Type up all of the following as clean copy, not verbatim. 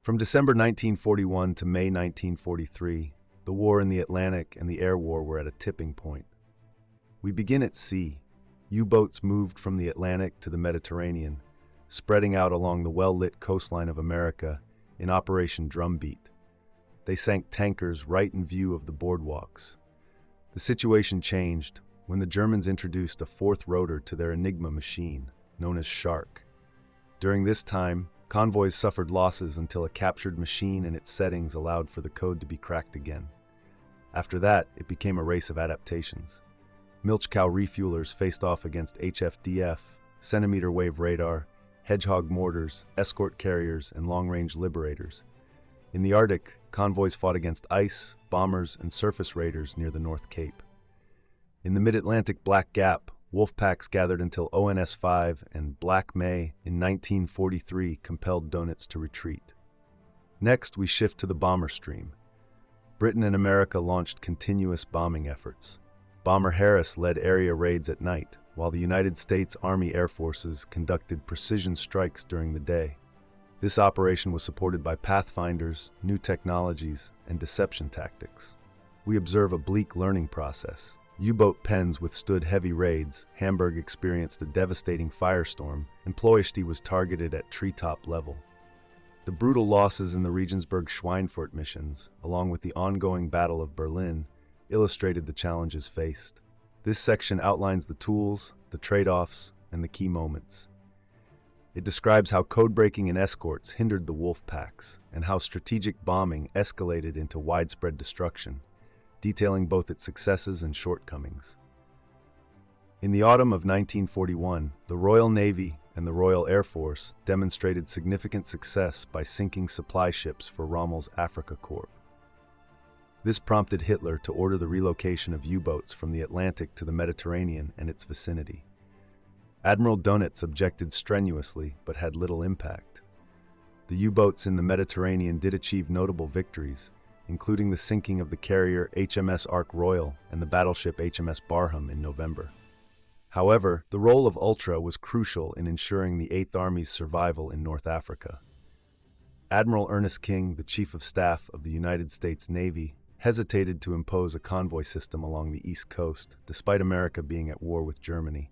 From December 1941 to May 1943, the war in the Atlantic and the air war were at a tipping point. We begin at sea. U-boats moved from the Atlantic to the Mediterranean, spreading out along the well-lit coastline of America in Operation Drumbeat. They sank tankers right in view of the boardwalks. The situation changed when the Germans introduced a fourth rotor to their Enigma machine, known as Shark. During this time, convoys suffered losses until a captured machine and its settings allowed for the code to be cracked again. After that, it became a race of adaptations. Milch Cow refuelers faced off against HFDF, centimeter wave radar, Hedgehog mortars, escort carriers, and long-range liberators. In the Arctic, convoys fought against ice, bombers, and surface raiders near the North Cape. In the mid-Atlantic Black Gap, wolf packs gathered until ONS-5 and Black May in 1943 compelled Donitz to retreat. Next, we shift to the bomber stream. Britain and America launched continuous bombing efforts. Bomber Harris led area raids at night, while the United States Army Air Forces conducted precision strikes during the day. This operation was supported by pathfinders, new technologies, and deception tactics. We observe a bleak learning process. U-boat pens withstood heavy raids, Hamburg experienced a devastating firestorm, and Ploiești was targeted at treetop level. The brutal losses in the Regensburg-Schweinfurt missions, along with the ongoing Battle of Berlin, illustrated the challenges faced. This section outlines the tools, the trade-offs, and the key moments. It describes how code-breaking and escorts hindered the wolf packs, and how strategic bombing escalated into widespread destruction, detailing both its successes and shortcomings. In the autumn of 1941, the Royal Navy and the Royal Air Force demonstrated significant success by sinking supply ships for Rommel's Afrika Korps. This prompted Hitler to order the relocation of U-boats from the Atlantic to the Mediterranean and its vicinity. Admiral Donitz objected strenuously but had little impact. The U-boats in the Mediterranean did achieve notable victories, including the sinking of the carrier HMS Ark Royal and the battleship HMS Barham in November. However, the role of Ultra was crucial in ensuring the Eighth Army's survival in North Africa. Admiral Ernest King, the Chief of Staff of the United States Navy, hesitated to impose a convoy system along the East Coast, despite America being at war with Germany.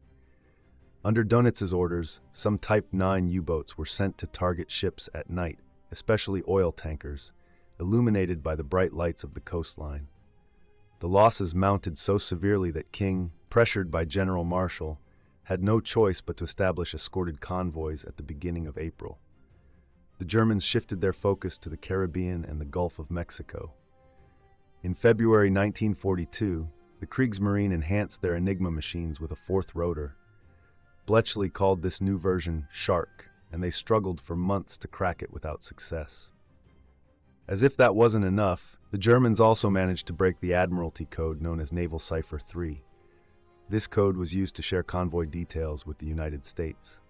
Under Donitz's orders, some Type 9 U-boats were sent to target ships at night, especially oil tankers, illuminated by the bright lights of the coastline. The losses mounted so severely that King, pressured by General Marshall, had no choice but to establish escorted convoys at the beginning of April. The Germans shifted their focus to the Caribbean and the Gulf of Mexico. In February 1942, the Kriegsmarine enhanced their Enigma machines with a fourth rotor. Bletchley called this new version Shark, and they struggled for months to crack it without success. As if that wasn't enough, the Germans also managed to break the Admiralty code known as Naval Cipher 3. This code was used to share convoy details with the United States.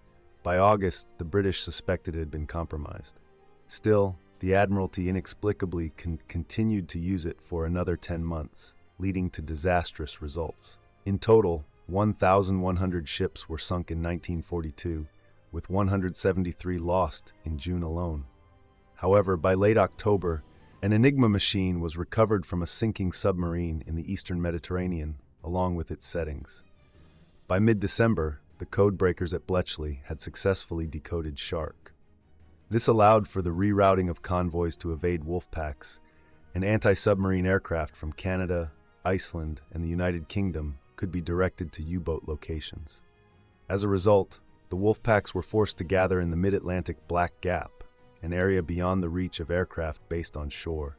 By August, the British suspected it had been compromised. Still, the Admiralty inexplicably continued to use it for another 10 months, leading to disastrous results. In total, 1,100 ships were sunk in 1942, with 173 lost in June alone. However, by late October, an Enigma machine was recovered from a sinking submarine in the eastern Mediterranean, along with its settings. By mid-December, the code breakers at Bletchley had successfully decoded Shark. This allowed for the rerouting of convoys to evade wolf packs, and anti-submarine aircraft from Canada, Iceland, and the United Kingdom could be directed to U-boat locations. As a result, the wolf packs were forced to gather in the mid-Atlantic Black Gap, an area beyond the reach of aircraft based on shore.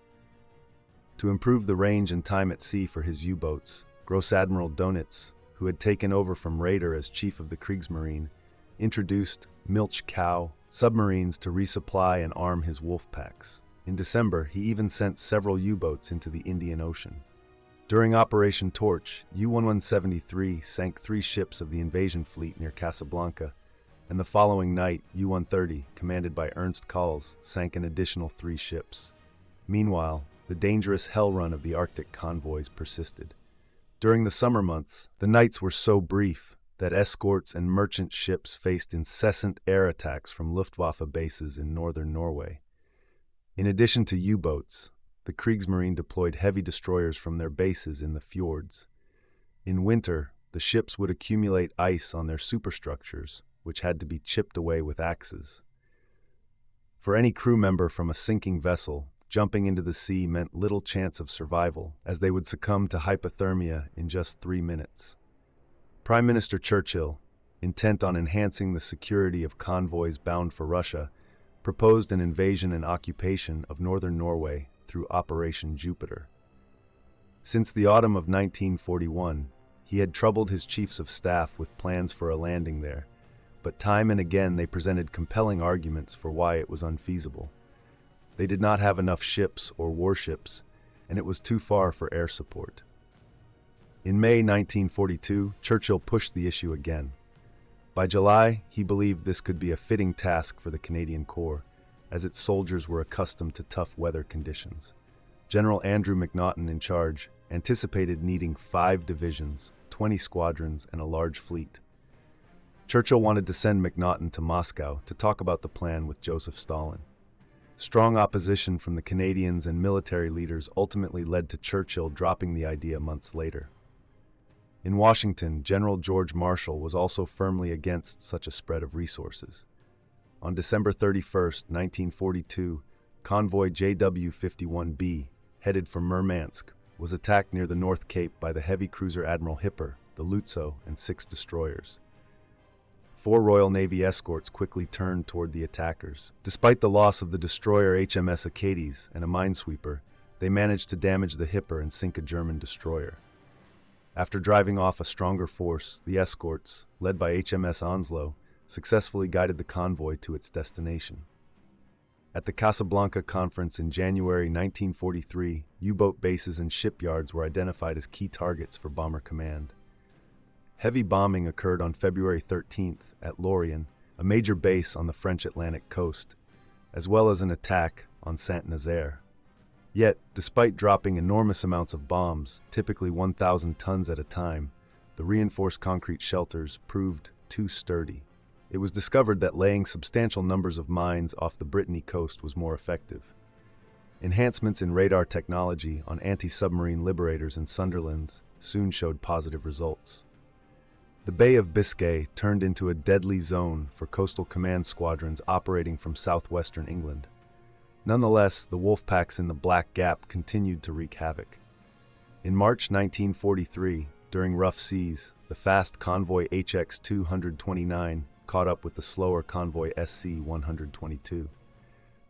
To improve the range and time at sea for his U-boats, Gross Admiral Donitz, who had taken over from Raeder as chief of the Kriegsmarine, introduced Milch Cow submarines to resupply and arm his wolf packs. In December, he even sent several U-boats into the Indian Ocean. During Operation Torch, U-1173 sank 3 ships of the invasion fleet near Casablanca, and the following night, U-130, commanded by Ernst Kahls, sank an additional 3 ships. Meanwhile, the dangerous hell run of the Arctic convoys persisted. During the summer months, the nights were so brief that escorts and merchant ships faced incessant air attacks from Luftwaffe bases in northern Norway. In addition to U-boats, the Kriegsmarine deployed heavy destroyers from their bases in the fjords. In winter, the ships would accumulate ice on their superstructures, which had to be chipped away with axes. For any crew member from a sinking vessel, jumping into the sea meant little chance of survival, as they would succumb to hypothermia in just 3 minutes. Prime Minister Churchill, intent on enhancing the security of convoys bound for Russia, proposed an invasion and occupation of northern Norway through Operation Jupiter. Since the autumn of 1941, he had troubled his chiefs of staff with plans for a landing there, but time and again they presented compelling arguments for why it was unfeasible. They did not have enough ships or warships, and it was too far for air support. In May 1942, Churchill pushed the issue again. By July, he believed this could be a fitting task for the Canadian Corps, as its soldiers were accustomed to tough weather conditions. General Andrew McNaughton, in charge, anticipated needing 5 divisions, 20 squadrons, and a large fleet. Churchill wanted to send McNaughton to Moscow to talk about the plan with Joseph Stalin. Strong opposition from the Canadians and military leaders ultimately led to Churchill dropping the idea months later. In Washington, General George Marshall was also firmly against such a spread of resources. On December 31, 1942, convoy JW-51B, headed for Murmansk, was attacked near the North Cape by the heavy cruiser Admiral Hipper, the Lutzow, and 6 destroyers. 4 Royal Navy escorts quickly turned toward the attackers. Despite the loss of the destroyer HMS Acades and a minesweeper, they managed to damage the Hipper and sink a German destroyer. After driving off a stronger force, the escorts, led by HMS Onslow, successfully guided the convoy to its destination. At the Casablanca Conference in January 1943, U-boat bases and shipyards were identified as key targets for Bomber Command. Heavy bombing occurred on February 13th at Lorient, a major base on the French Atlantic coast, as well as an attack on Saint-Nazaire. Yet, despite dropping enormous amounts of bombs, typically 1,000 tons at a time, the reinforced concrete shelters proved too sturdy. It was discovered that laying substantial numbers of mines off the Brittany coast was more effective. Enhancements in radar technology on anti-submarine Liberators and Sunderlands soon showed positive results. The Bay of Biscay turned into a deadly zone for coastal command squadrons operating from southwestern England. Nonetheless, the Wolfpacks in the Black Gap continued to wreak havoc. In March 1943, during rough seas, the fast convoy HX-229 caught up with the slower convoy SC-122.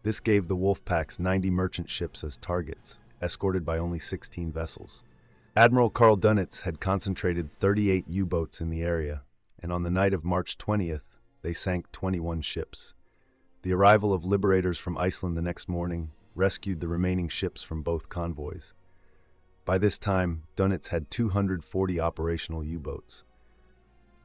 This gave the Wolfpacks 90 merchant ships as targets, escorted by only 16 vessels. Admiral Karl Dönitz had concentrated 38 U-boats in the area, and on the night of March 20th, they sank 21 ships. The arrival of Liberators from Iceland the next morning rescued the remaining ships from both convoys. By this time, Dönitz had 240 operational U-boats.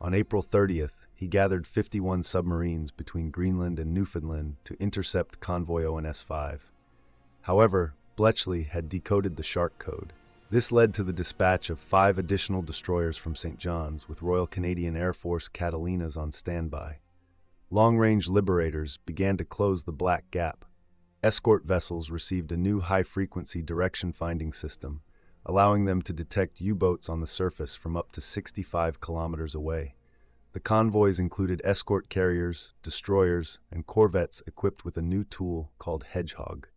On April 30th, he gathered 51 submarines between Greenland and Newfoundland to intercept convoy ONS-5. However, Bletchley had decoded the Shark Code. This led to the dispatch of 5 additional destroyers from St. John's, with Royal Canadian Air Force Catalinas on standby. Long-range Liberators began to close the Black Gap. Escort vessels received a new high-frequency direction-finding system, allowing them to detect U-boats on the surface from up to 65 kilometers away. The convoys included escort carriers, destroyers, and corvettes equipped with a new tool called Hedgehog.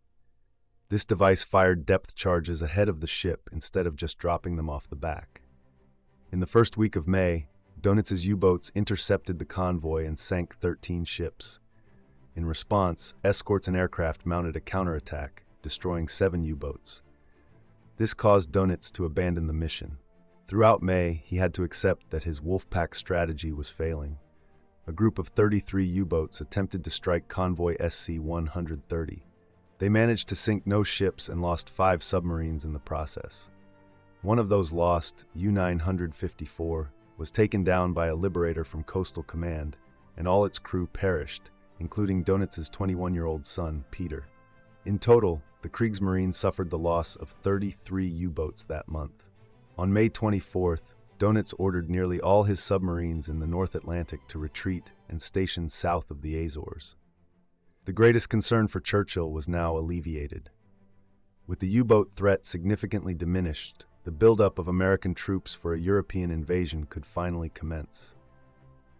This device fired depth charges ahead of the ship instead of just dropping them off the back. In the first week of May, Dönitz's U-boats intercepted the convoy and sank 13 ships. In response, escorts and aircraft mounted a counterattack, destroying 7 U-boats. This caused Dönitz to abandon the mission. Throughout May, he had to accept that his Wolfpack strategy was failing. A group of 33 U-boats attempted to strike convoy SC-130. They managed to sink no ships and lost 5 submarines in the process. One of those lost, U-954, was taken down by a Liberator from Coastal Command, and all its crew perished, including Dönitz's 21-year-old son, Peter. In total, the Kriegsmarine suffered the loss of 33 U-boats that month. On May 24th, Dönitz ordered nearly all his submarines in the North Atlantic to retreat and station south of the Azores. The greatest concern for Churchill was now alleviated. With the U-boat threat significantly diminished, the buildup of American troops for a European invasion could finally commence.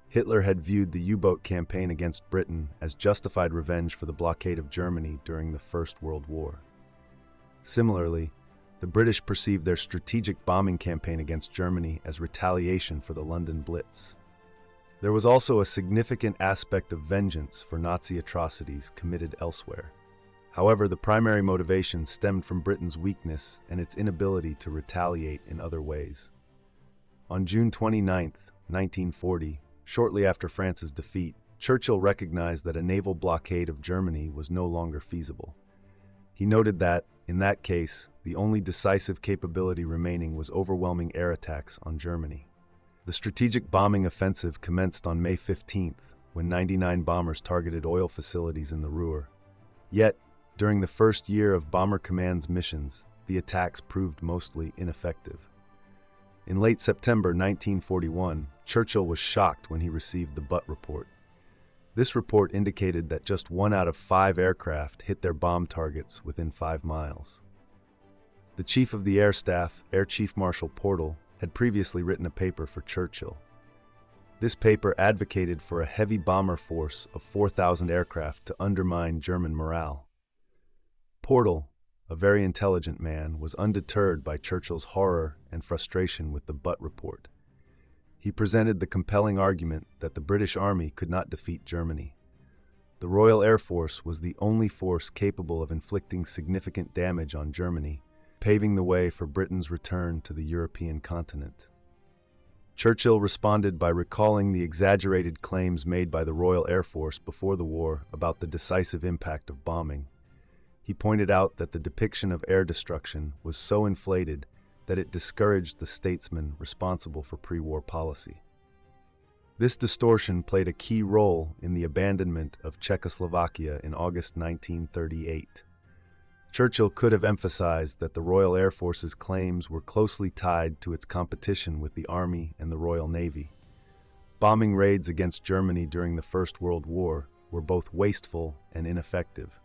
Hitler had viewed the U-boat campaign against Britain as justified revenge for the blockade of Germany during the First World War. Similarly, the British perceived their strategic bombing campaign against Germany as retaliation for the London Blitz. There was also a significant aspect of vengeance for Nazi atrocities committed elsewhere. However, the primary motivation stemmed from Britain's weakness and its inability to retaliate in other ways. On June 29, 1940, shortly after France's defeat, Churchill recognized that a naval blockade of Germany was no longer feasible. He noted that, in that case, the only decisive capability remaining was overwhelming air attacks on Germany. The strategic bombing offensive commenced on May 15th, when 99 bombers targeted oil facilities in the Ruhr. Yet, during the first year of Bomber Command's missions, the attacks proved mostly ineffective. In late September 1941, Churchill was shocked when he received the Butt Report. This report indicated that just 1 out of 5 aircraft hit their bomb targets within 5 miles. The Chief of the Air Staff, Air Chief Marshal Portal, had previously written a paper for Churchill. This paper advocated for a heavy bomber force of 4,000 aircraft to undermine German morale. Portal, a very intelligent man, was undeterred by Churchill's horror and frustration with the Butt Report. He presented the compelling argument that the British Army could not defeat Germany. The Royal Air Force was the only force capable of inflicting significant damage on Germany, paving the way for Britain's return to the European continent. Churchill responded by recalling the exaggerated claims made by the Royal Air Force before the war about the decisive impact of bombing. He pointed out that the depiction of air destruction was so inflated that it discouraged the statesmen responsible for pre-war policy. This distortion played a key role in the abandonment of Czechoslovakia in August 1938. Churchill could have emphasized that the Royal Air Force's claims were closely tied to its competition with the Army and the Royal Navy. Bombing raids against Germany during the First World War were both wasteful and ineffective.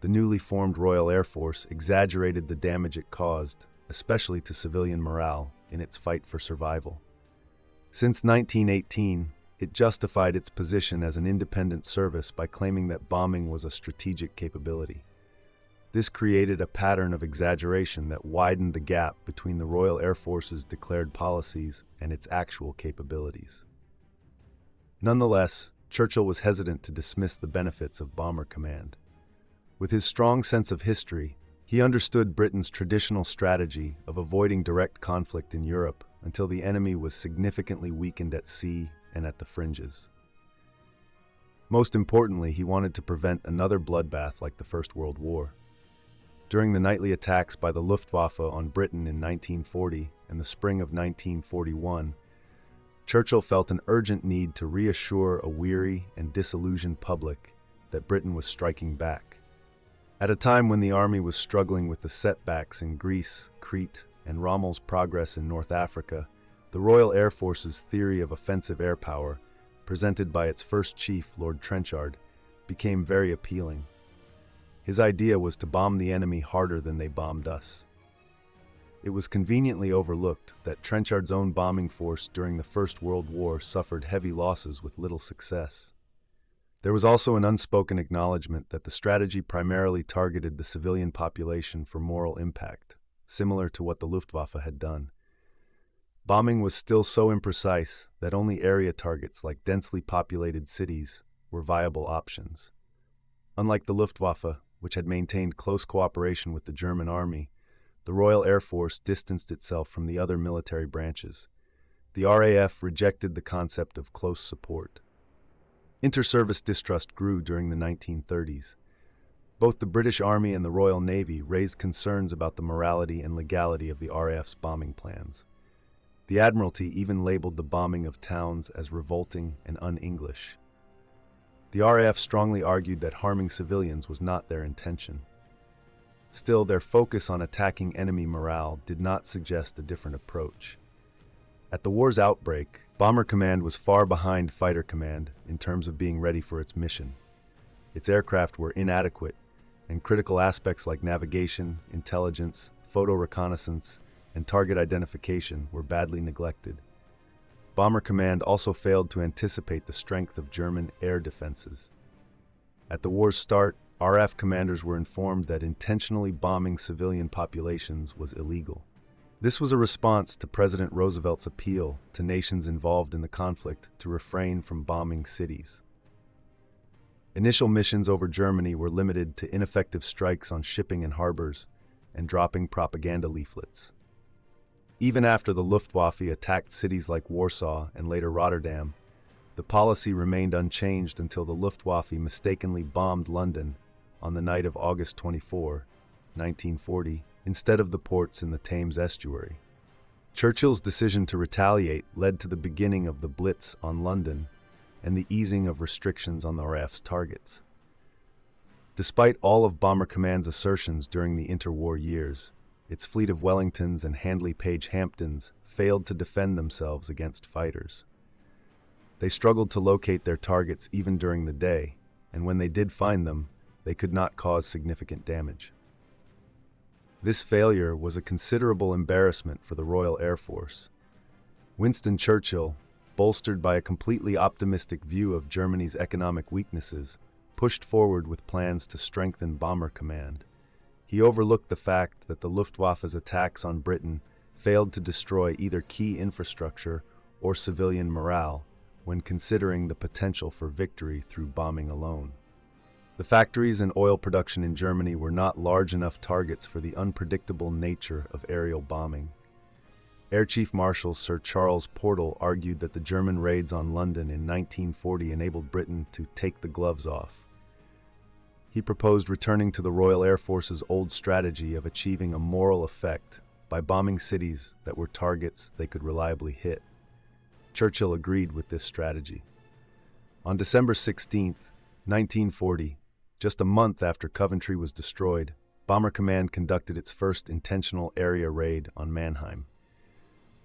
The newly formed Royal Air Force exaggerated the damage it caused, especially to civilian morale, in its fight for survival. Since 1918, it justified its position as an independent service by claiming that bombing was a strategic capability. This created a pattern of exaggeration that widened the gap between the Royal Air Force's declared policies and its actual capabilities. Nonetheless, Churchill was hesitant to dismiss the benefits of Bomber Command. With his strong sense of history, he understood Britain's traditional strategy of avoiding direct conflict in Europe until the enemy was significantly weakened at sea and at the fringes. Most importantly, he wanted to prevent another bloodbath like the First World War. During the nightly attacks by the Luftwaffe on Britain in 1940 and the spring of 1941, Churchill felt an urgent need to reassure a weary and disillusioned public that Britain was striking back. At a time when the army was struggling with the setbacks in Greece, Crete, and Rommel's progress in North Africa, the Royal Air Force's theory of offensive air power, presented by its first chief, Lord Trenchard, became very appealing. His idea was to bomb the enemy harder than they bombed us. It was conveniently overlooked that Trenchard's own bombing force during the First World War suffered heavy losses with little success. There was also an unspoken acknowledgement that the strategy primarily targeted the civilian population for moral impact, similar to what the Luftwaffe had done. Bombing was still so imprecise that only area targets like densely populated cities were viable options. Unlike the Luftwaffe, which had maintained close cooperation with the German army, the Royal Air Force distanced itself from the other military branches. The RAF rejected the concept of close support. Inter-service distrust grew during the 1930s. Both the British Army and the Royal Navy raised concerns about the morality and legality of the RAF's bombing plans. The Admiralty even labeled the bombing of towns as revolting and un-English. The RAF strongly argued that harming civilians was not their intention. Still, their focus on attacking enemy morale did not suggest a different approach. At the war's outbreak, Bomber Command was far behind Fighter Command in terms of being ready for its mission. Its aircraft were inadequate, and critical aspects like navigation, intelligence, photo reconnaissance, and target identification were badly neglected. Bomber Command also failed to anticipate the strength of German air defenses. At the war's start, RAF commanders were informed that intentionally bombing civilian populations was illegal. This was a response to President Roosevelt's appeal to nations involved in the conflict to refrain from bombing cities. Initial missions over Germany were limited to ineffective strikes on shipping and harbors and dropping propaganda leaflets. Even after the Luftwaffe attacked cities like Warsaw and later Rotterdam, the policy remained unchanged until the Luftwaffe mistakenly bombed London on the night of August 24, 1940, instead of the ports in the Thames estuary. Churchill's decision to retaliate led to the beginning of the Blitz on London and the easing of restrictions on the RAF's targets. Despite all of Bomber Command's assertions during the interwar years, its fleet of Wellingtons and Handley Page Hamptons failed to defend themselves against fighters. They struggled to locate their targets even during the day, and when they did find them, they could not cause significant damage. This failure was a considerable embarrassment for the Royal Air Force. Winston Churchill, bolstered by a completely optimistic view of Germany's economic weaknesses, pushed forward with plans to strengthen Bomber Command. He overlooked the fact that the Luftwaffe's attacks on Britain failed to destroy either key infrastructure or civilian morale when considering the potential for victory through bombing alone. The factories and oil production in Germany were not large enough targets for the unpredictable nature of aerial bombing. Air Chief Marshal Sir Charles Portal argued that the German raids on London in 1940 enabled Britain to take the gloves off. He proposed returning to the Royal Air Force's old strategy of achieving a moral effect by bombing cities that were targets they could reliably hit. Churchill agreed with this strategy. On December 16, 1940, just a month after Coventry was destroyed, Bomber Command conducted its first intentional area raid on Mannheim.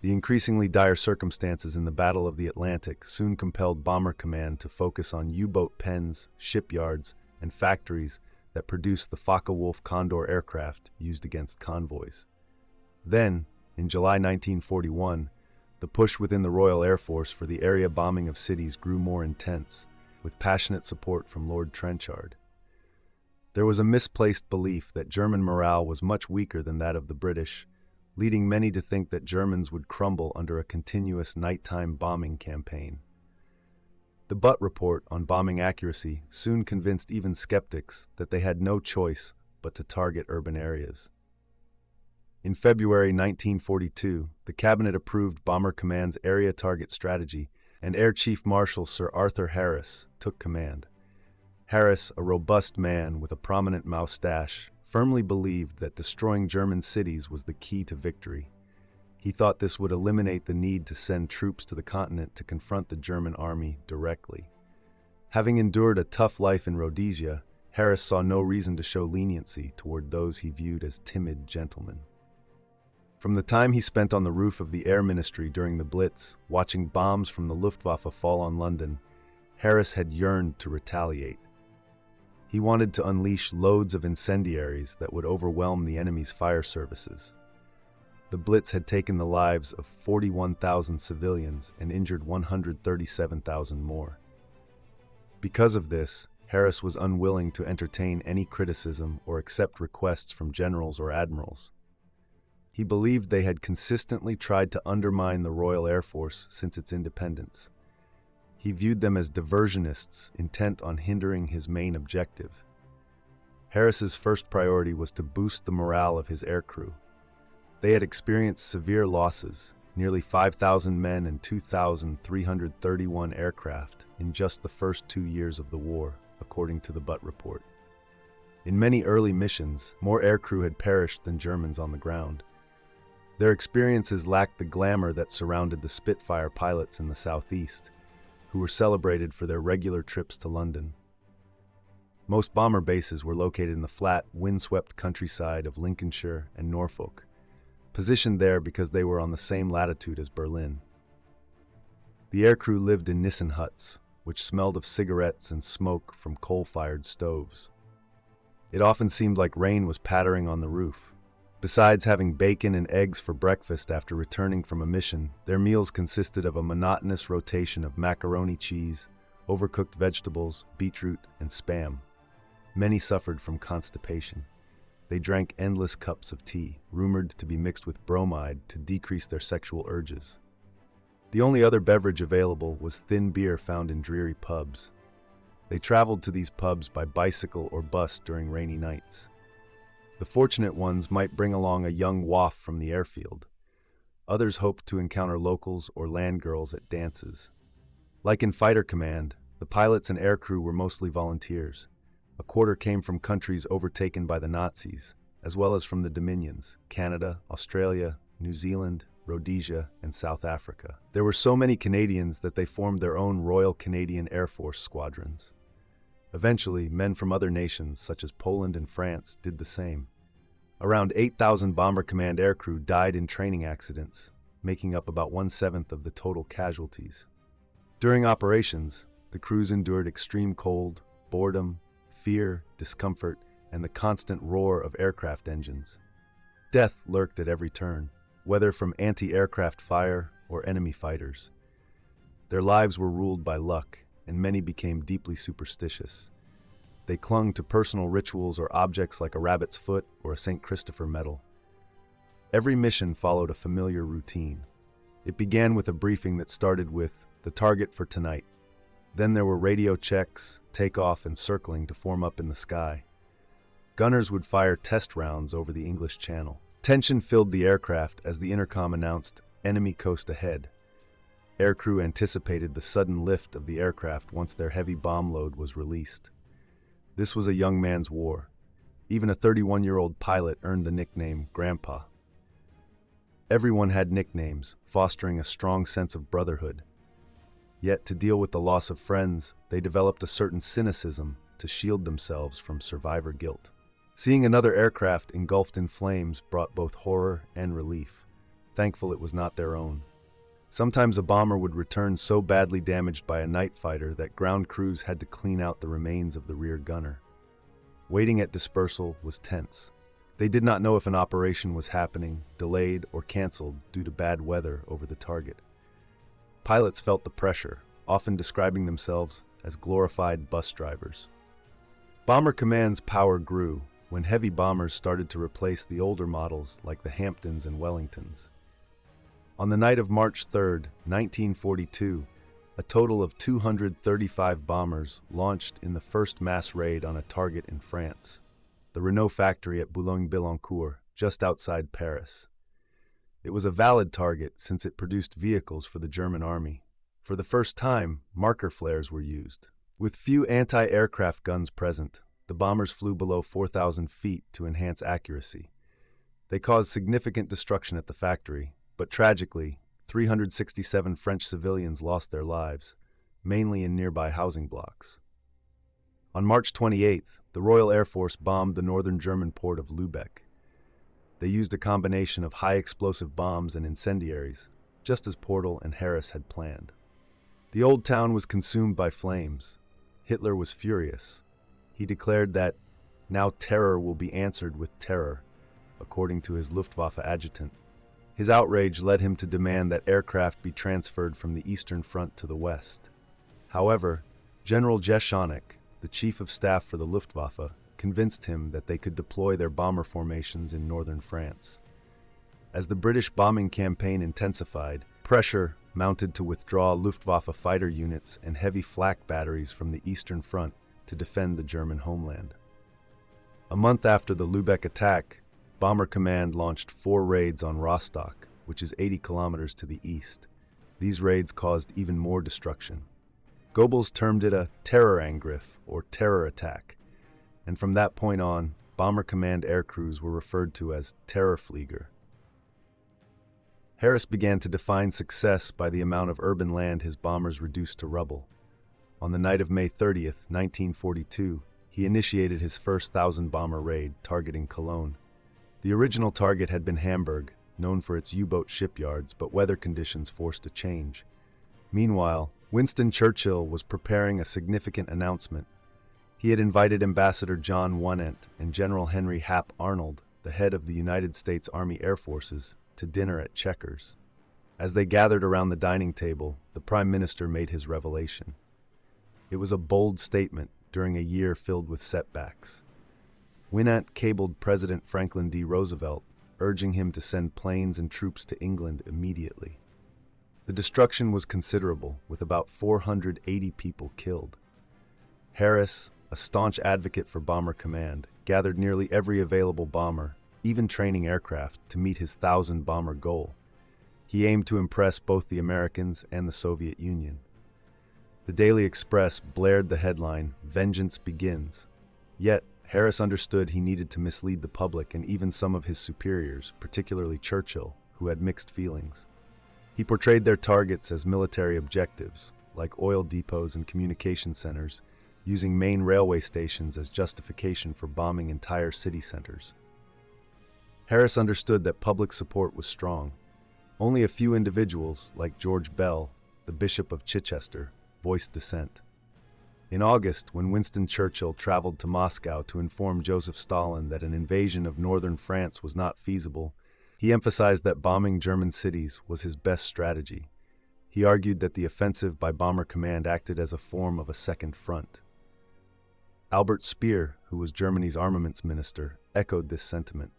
The increasingly dire circumstances in the Battle of the Atlantic soon compelled Bomber Command to focus on U-boat pens, shipyards, and factories that produced the Focke-Wulf Condor aircraft used against convoys. Then, in July 1941, the push within the Royal Air Force for the area bombing of cities grew more intense, with passionate support from Lord Trenchard. There was a misplaced belief that German morale was much weaker than that of the British, leading many to think that Germans would crumble under a continuous nighttime bombing campaign. The Butt Report on bombing accuracy soon convinced even skeptics that they had no choice but to target urban areas. In February 1942, the Cabinet approved Bomber Command's area target strategy, and Air Chief Marshal Sir Arthur Harris took command. Harris, a robust man with a prominent moustache, firmly believed that destroying German cities was the key to victory. He thought this would eliminate the need to send troops to the continent to confront the German army directly. Having endured a tough life in Rhodesia, Harris saw no reason to show leniency toward those he viewed as timid gentlemen. From the time he spent on the roof of the Air Ministry during the Blitz, watching bombs from the Luftwaffe fall on London, Harris had yearned to retaliate. He wanted to unleash loads of incendiaries that would overwhelm the enemy's fire services. The Blitz had taken the lives of 41,000 civilians and injured 137,000 more. Because of this, Harris was unwilling to entertain any criticism or accept requests from generals or admirals. He believed they had consistently tried to undermine the Royal Air Force since its independence. He viewed them as diversionists intent on hindering his main objective. Harris's first priority was to boost the morale of his aircrew. They had experienced severe losses, nearly 5,000 men and 2,331 aircraft in just the first 2 years of the war, according to the Butt Report. In many early missions, more aircrew had perished than Germans on the ground. Their experiences lacked the glamour that surrounded the Spitfire pilots in the southeast, who were celebrated for their regular trips to London. Most bomber bases were located in the flat, windswept countryside of Lincolnshire and Norfolk, positioned there because they were on the same latitude as Berlin. The aircrew lived in Nissen huts, which smelled of cigarettes and smoke from coal-fired stoves. It often seemed like rain was pattering on the roof. Besides having bacon and eggs for breakfast after returning from a mission, their meals consisted of a monotonous rotation of macaroni cheese, overcooked vegetables, beetroot, and Spam. Many suffered from constipation. They drank endless cups of tea, rumored to be mixed with bromide to decrease their sexual urges. The only other beverage available was thin beer found in dreary pubs. They traveled to these pubs by bicycle or bus during rainy nights. The fortunate ones might bring along a young waif from the airfield. Others hoped to encounter locals or land girls at dances. Like in Fighter Command, the pilots and aircrew were mostly volunteers. A quarter came from countries overtaken by the Nazis, as well as from the Dominions, Canada, Australia, New Zealand, Rhodesia, and South Africa. There were so many Canadians that they formed their own Royal Canadian Air Force squadrons. Eventually, men from other nations, such as Poland and France, did the same. Around 8,000 Bomber Command aircrew died in training accidents, making up about 1/7 of the total casualties. During operations, the crews endured extreme cold, boredom, fear, discomfort, and the constant roar of aircraft engines. Death lurked at every turn, whether from anti-aircraft fire or enemy fighters. Their lives were ruled by luck, and many became deeply superstitious. They clung to personal rituals or objects like a rabbit's foot or a St. Christopher medal. Every mission followed a familiar routine. It began with a briefing that started with the target for tonight. Then there were radio checks, takeoff, and circling to form up in the sky. Gunners would fire test rounds over the English Channel. Tension filled the aircraft as the intercom announced, "Enemy coast ahead." Aircrew anticipated the sudden lift of the aircraft once their heavy bomb load was released. This was a young man's war. Even a 31-year-old pilot earned the nickname Grandpa. Everyone had nicknames, fostering a strong sense of brotherhood. Yet, to deal with the loss of friends, they developed a certain cynicism to shield themselves from survivor guilt. Seeing another aircraft engulfed in flames brought both horror and relief, thankful it was not their own. Sometimes a bomber would return so badly damaged by a night fighter that ground crews had to clean out the remains of the rear gunner. Waiting at dispersal was tense. They did not know if an operation was happening, delayed, or canceled due to bad weather over the target. Pilots felt the pressure, often describing themselves as glorified bus drivers. Bomber Command's power grew when heavy bombers started to replace the older models like the Hamptons and Wellingtons. On the night of March 3, 1942, a total of 235 bombers launched in the first mass raid on a target in France, the Renault factory at Boulogne-Billancourt, just outside Paris. It was a valid target since it produced vehicles for the German army. For the first time, marker flares were used. With few anti-aircraft guns present, the bombers flew below 4,000 feet to enhance accuracy. They caused significant destruction at the factory, but tragically, 367 French civilians lost their lives, mainly in nearby housing blocks. On March 28th, the Royal Air Force bombed the northern German port of Lübeck. They used a combination of high-explosive bombs and incendiaries, just as Portal and Harris had planned. The old town was consumed by flames. Hitler was furious. He declared that, "Now terror will be answered with terror," according to his Luftwaffe adjutant. His outrage led him to demand that aircraft be transferred from the Eastern Front to the west. However, General Jeschonnek, the chief of staff for the Luftwaffe, convinced him that they could deploy their bomber formations in northern France. As the British bombing campaign intensified, pressure mounted to withdraw Luftwaffe fighter units and heavy flak batteries from the Eastern Front to defend the German homeland. A month after the Lübeck attack, Bomber Command launched 4 raids on Rostock, which is 80 kilometers to the east. These raids caused even more destruction. Goebbels termed it a Terrorangriff, or terror attack, and from that point on, Bomber Command aircrews were referred to as Terrorflieger. Harris began to define success by the amount of urban land his bombers reduced to rubble. On the night of May 30th, 1942, he initiated his first 1,000-bomber raid, targeting Cologne. The original target had been Hamburg, known for its U-boat shipyards, but weather conditions forced a change. Meanwhile, Winston Churchill was preparing a significant announcement. He had invited Ambassador John Winant and General Henry Hap Arnold, the head of the United States Army Air Forces, to dinner at Chequers. As they gathered around the dining table, the Prime Minister made his revelation. It was a bold statement during a year filled with setbacks. Winant cabled President Franklin D. Roosevelt, urging him to send planes and troops to England immediately. The destruction was considerable, with about 480 people killed. Harris, a staunch advocate for Bomber Command, gathered nearly every available bomber, even training aircraft, to meet his 1,000-bomber goal. He aimed to impress both the Americans and the Soviet Union. The Daily Express blared the headline, "Vengeance Begins." Yet, Harris understood he needed to mislead the public and even some of his superiors, particularly Churchill, who had mixed feelings. He portrayed their targets as military objectives, like oil depots and communication centers, using main railway stations as justification for bombing entire city centers. Harris understood that public support was strong. Only a few individuals, like George Bell, the Bishop of Chichester, voiced dissent. In August, when Winston Churchill traveled to Moscow to inform Joseph Stalin that an invasion of northern France was not feasible, he emphasized that bombing German cities was his best strategy. He argued that the offensive by Bomber Command acted as a form of a second front. Albert Speer, who was Germany's armaments minister, echoed this sentiment.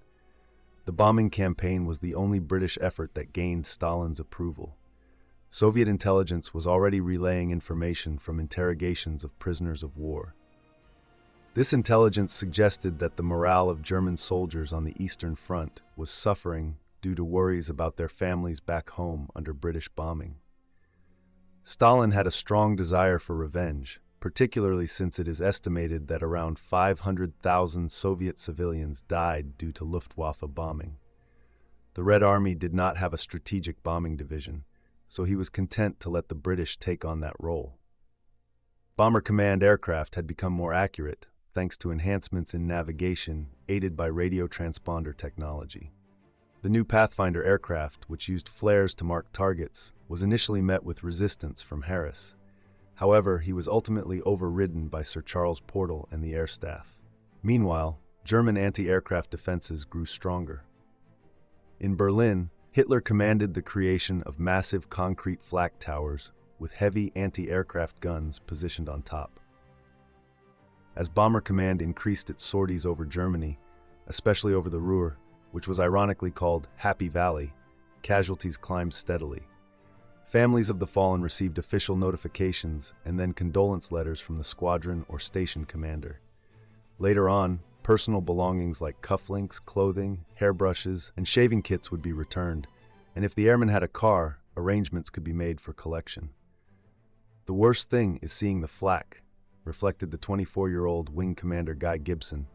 The bombing campaign was the only British effort that gained Stalin's approval. Soviet intelligence was already relaying information from interrogations of prisoners of war. This intelligence suggested that the morale of German soldiers on the Eastern Front was suffering due to worries about their families back home under British bombing. Stalin had a strong desire for revenge, particularly since it is estimated that around 500,000 Soviet civilians died due to Luftwaffe bombing. The Red Army did not have a strategic bombing division, so he was content to let the British take on that role. Bomber Command aircraft had become more accurate, thanks to enhancements in navigation aided by radio transponder technology. The new Pathfinder aircraft, which used flares to mark targets, was initially met with resistance from Harris. However, he was ultimately overridden by Sir Charles Portal and the air staff. Meanwhile, German anti-aircraft defenses grew stronger. In Berlin, Hitler commanded the creation of massive concrete flak towers with heavy anti-aircraft guns positioned on top. As Bomber Command increased its sorties over Germany, especially over the Ruhr, which was ironically called Happy Valley, casualties climbed steadily. Families of the fallen received official notifications and then condolence letters from the squadron or station commander. Later on, personal belongings like cufflinks, clothing, hairbrushes, and shaving kits would be returned, and if the airman had a car, arrangements could be made for collection. The worst thing is seeing the flak, reflected the 24-year-old Wing Commander Guy Gibson,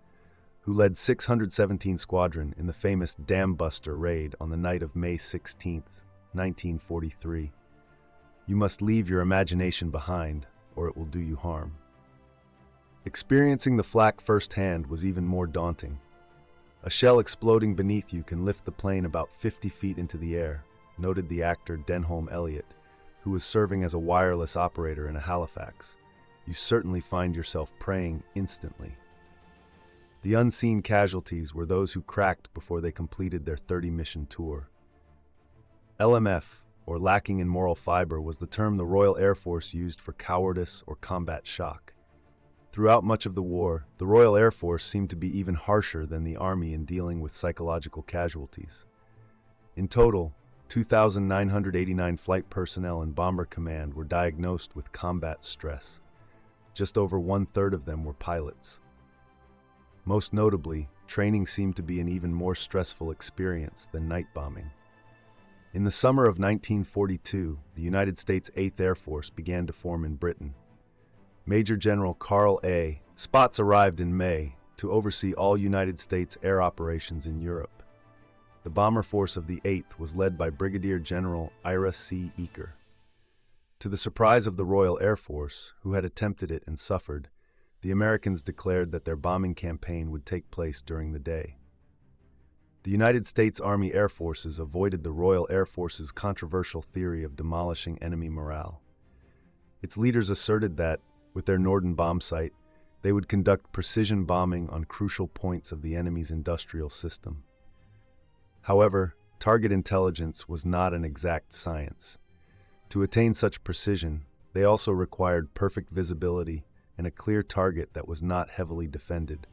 who led 617 Squadron in the famous Dam Buster raid on the night of May 16, 1943. You must leave your imagination behind, or it will do you harm. Experiencing the flak firsthand was even more daunting. A shell exploding beneath you can lift the plane about 50 feet into the air, noted the actor Denholm Elliott, who was serving as a wireless operator in a Halifax. You certainly find yourself praying instantly. The unseen casualties were those who cracked before they completed their 30-mission tour. LMF, or lacking in moral fiber, was the term the Royal Air Force used for cowardice or combat shock. Throughout much of the war, the Royal Air Force seemed to be even harsher than the Army in dealing with psychological casualties. In total, 2,989 flight personnel in Bomber Command were diagnosed with combat stress. Just over one-third of them were pilots. Most notably, training seemed to be an even more stressful experience than night bombing. In the summer of 1942, the United States 8th Air Force began to form in Britain. Major General Carl A. Spaatz arrived in May to oversee all United States air operations in Europe. The bomber force of the 8th was led by Brigadier General Ira C. Eaker. To the surprise of the Royal Air Force, who had attempted it and suffered, the Americans declared that their bombing campaign would take place during the day. The United States Army Air Forces avoided the Royal Air Force's controversial theory of demolishing enemy morale. Its leaders asserted that, with their Norden bomb sight, they would conduct precision bombing on crucial points of the enemy's industrial system. However, target intelligence was not an exact science. To attain such precision, they also required perfect visibility and a clear target that was not heavily defended.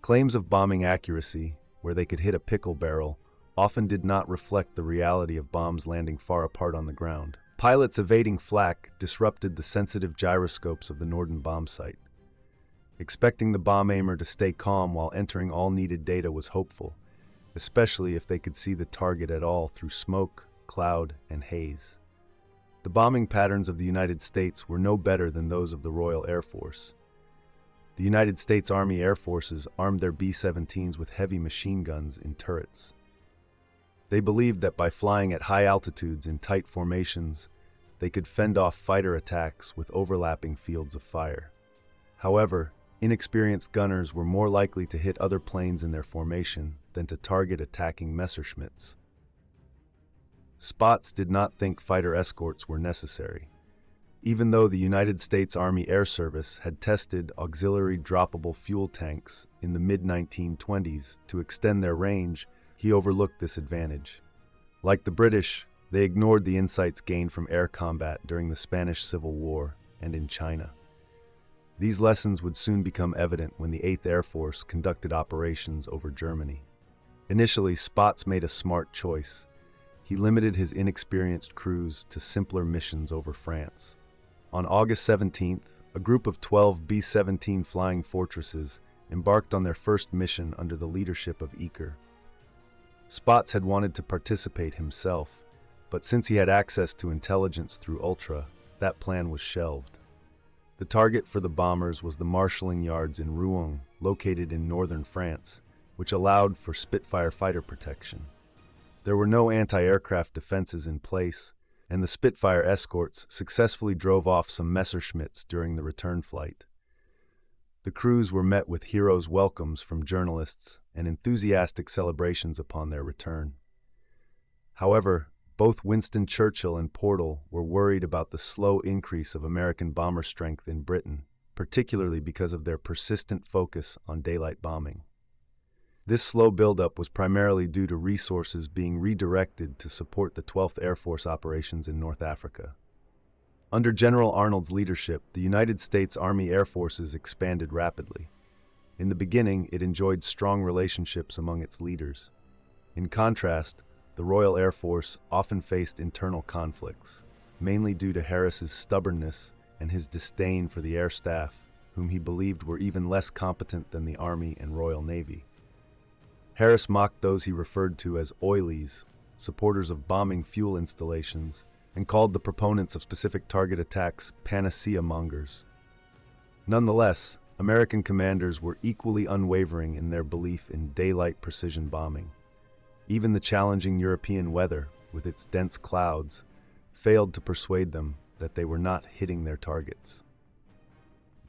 Claims of bombing accuracy, where they could hit a pickle barrel, often did not reflect the reality of bombs landing far apart on the ground. Pilots evading flak disrupted the sensitive gyroscopes of the Norden bomb sight. Expecting the bomb aimer to stay calm while entering all needed data was hopeful, especially if they could see the target at all through smoke, cloud, and haze. The bombing patterns of the United States were no better than those of the Royal Air Force. The United States Army Air Forces armed their B-17s with heavy machine guns in turrets. They believed that by flying at high altitudes in tight formations, they could fend off fighter attacks with overlapping fields of fire. However, inexperienced gunners were more likely to hit other planes in their formation than to target attacking Messerschmitts. Spaatz did not think fighter escorts were necessary. Even though the United States Army Air Service had tested auxiliary droppable fuel tanks in the mid-1920s to extend their range, he overlooked this advantage. Like the British, they ignored the insights gained from air combat during the Spanish Civil War and in China. These lessons would soon become evident when the 8th Air Force conducted operations over Germany. Initially, Spaatz made a smart choice. He limited his inexperienced crews to simpler missions over France. On August 17th, a group of 12 B-17 Flying Fortresses embarked on their first mission under the leadership of Eaker. Spaatz had wanted to participate himself, but since he had access to intelligence through Ultra, that plan was shelved. The target for the bombers was the marshalling yards in Rouen, located in northern France, which allowed for Spitfire fighter protection. There were no anti-aircraft defenses in place, and the Spitfire escorts successfully drove off some Messerschmitts during the return flight. The crews were met with heroes' welcomes from journalists and enthusiastic celebrations upon their return. However, both Winston Churchill and Portal were worried about the slow increase of American bomber strength in Britain, particularly because of their persistent focus on daylight bombing. This slow buildup was primarily due to resources being redirected to support the 12th Air Force operations in North Africa. Under General Arnold's leadership, the United States Army Air Forces expanded rapidly. In the beginning, it enjoyed strong relationships among its leaders. In contrast, the Royal Air Force often faced internal conflicts, mainly due to Harris's stubbornness and his disdain for the air staff, whom he believed were even less competent than the Army and Royal Navy. Harris mocked those he referred to as oilies, supporters of bombing fuel installations, and called the proponents of specific target attacks panacea mongers. Nonetheless, American commanders were equally unwavering in their belief in daylight precision bombing. Even the challenging European weather, with its dense clouds, failed to persuade them that they were not hitting their targets.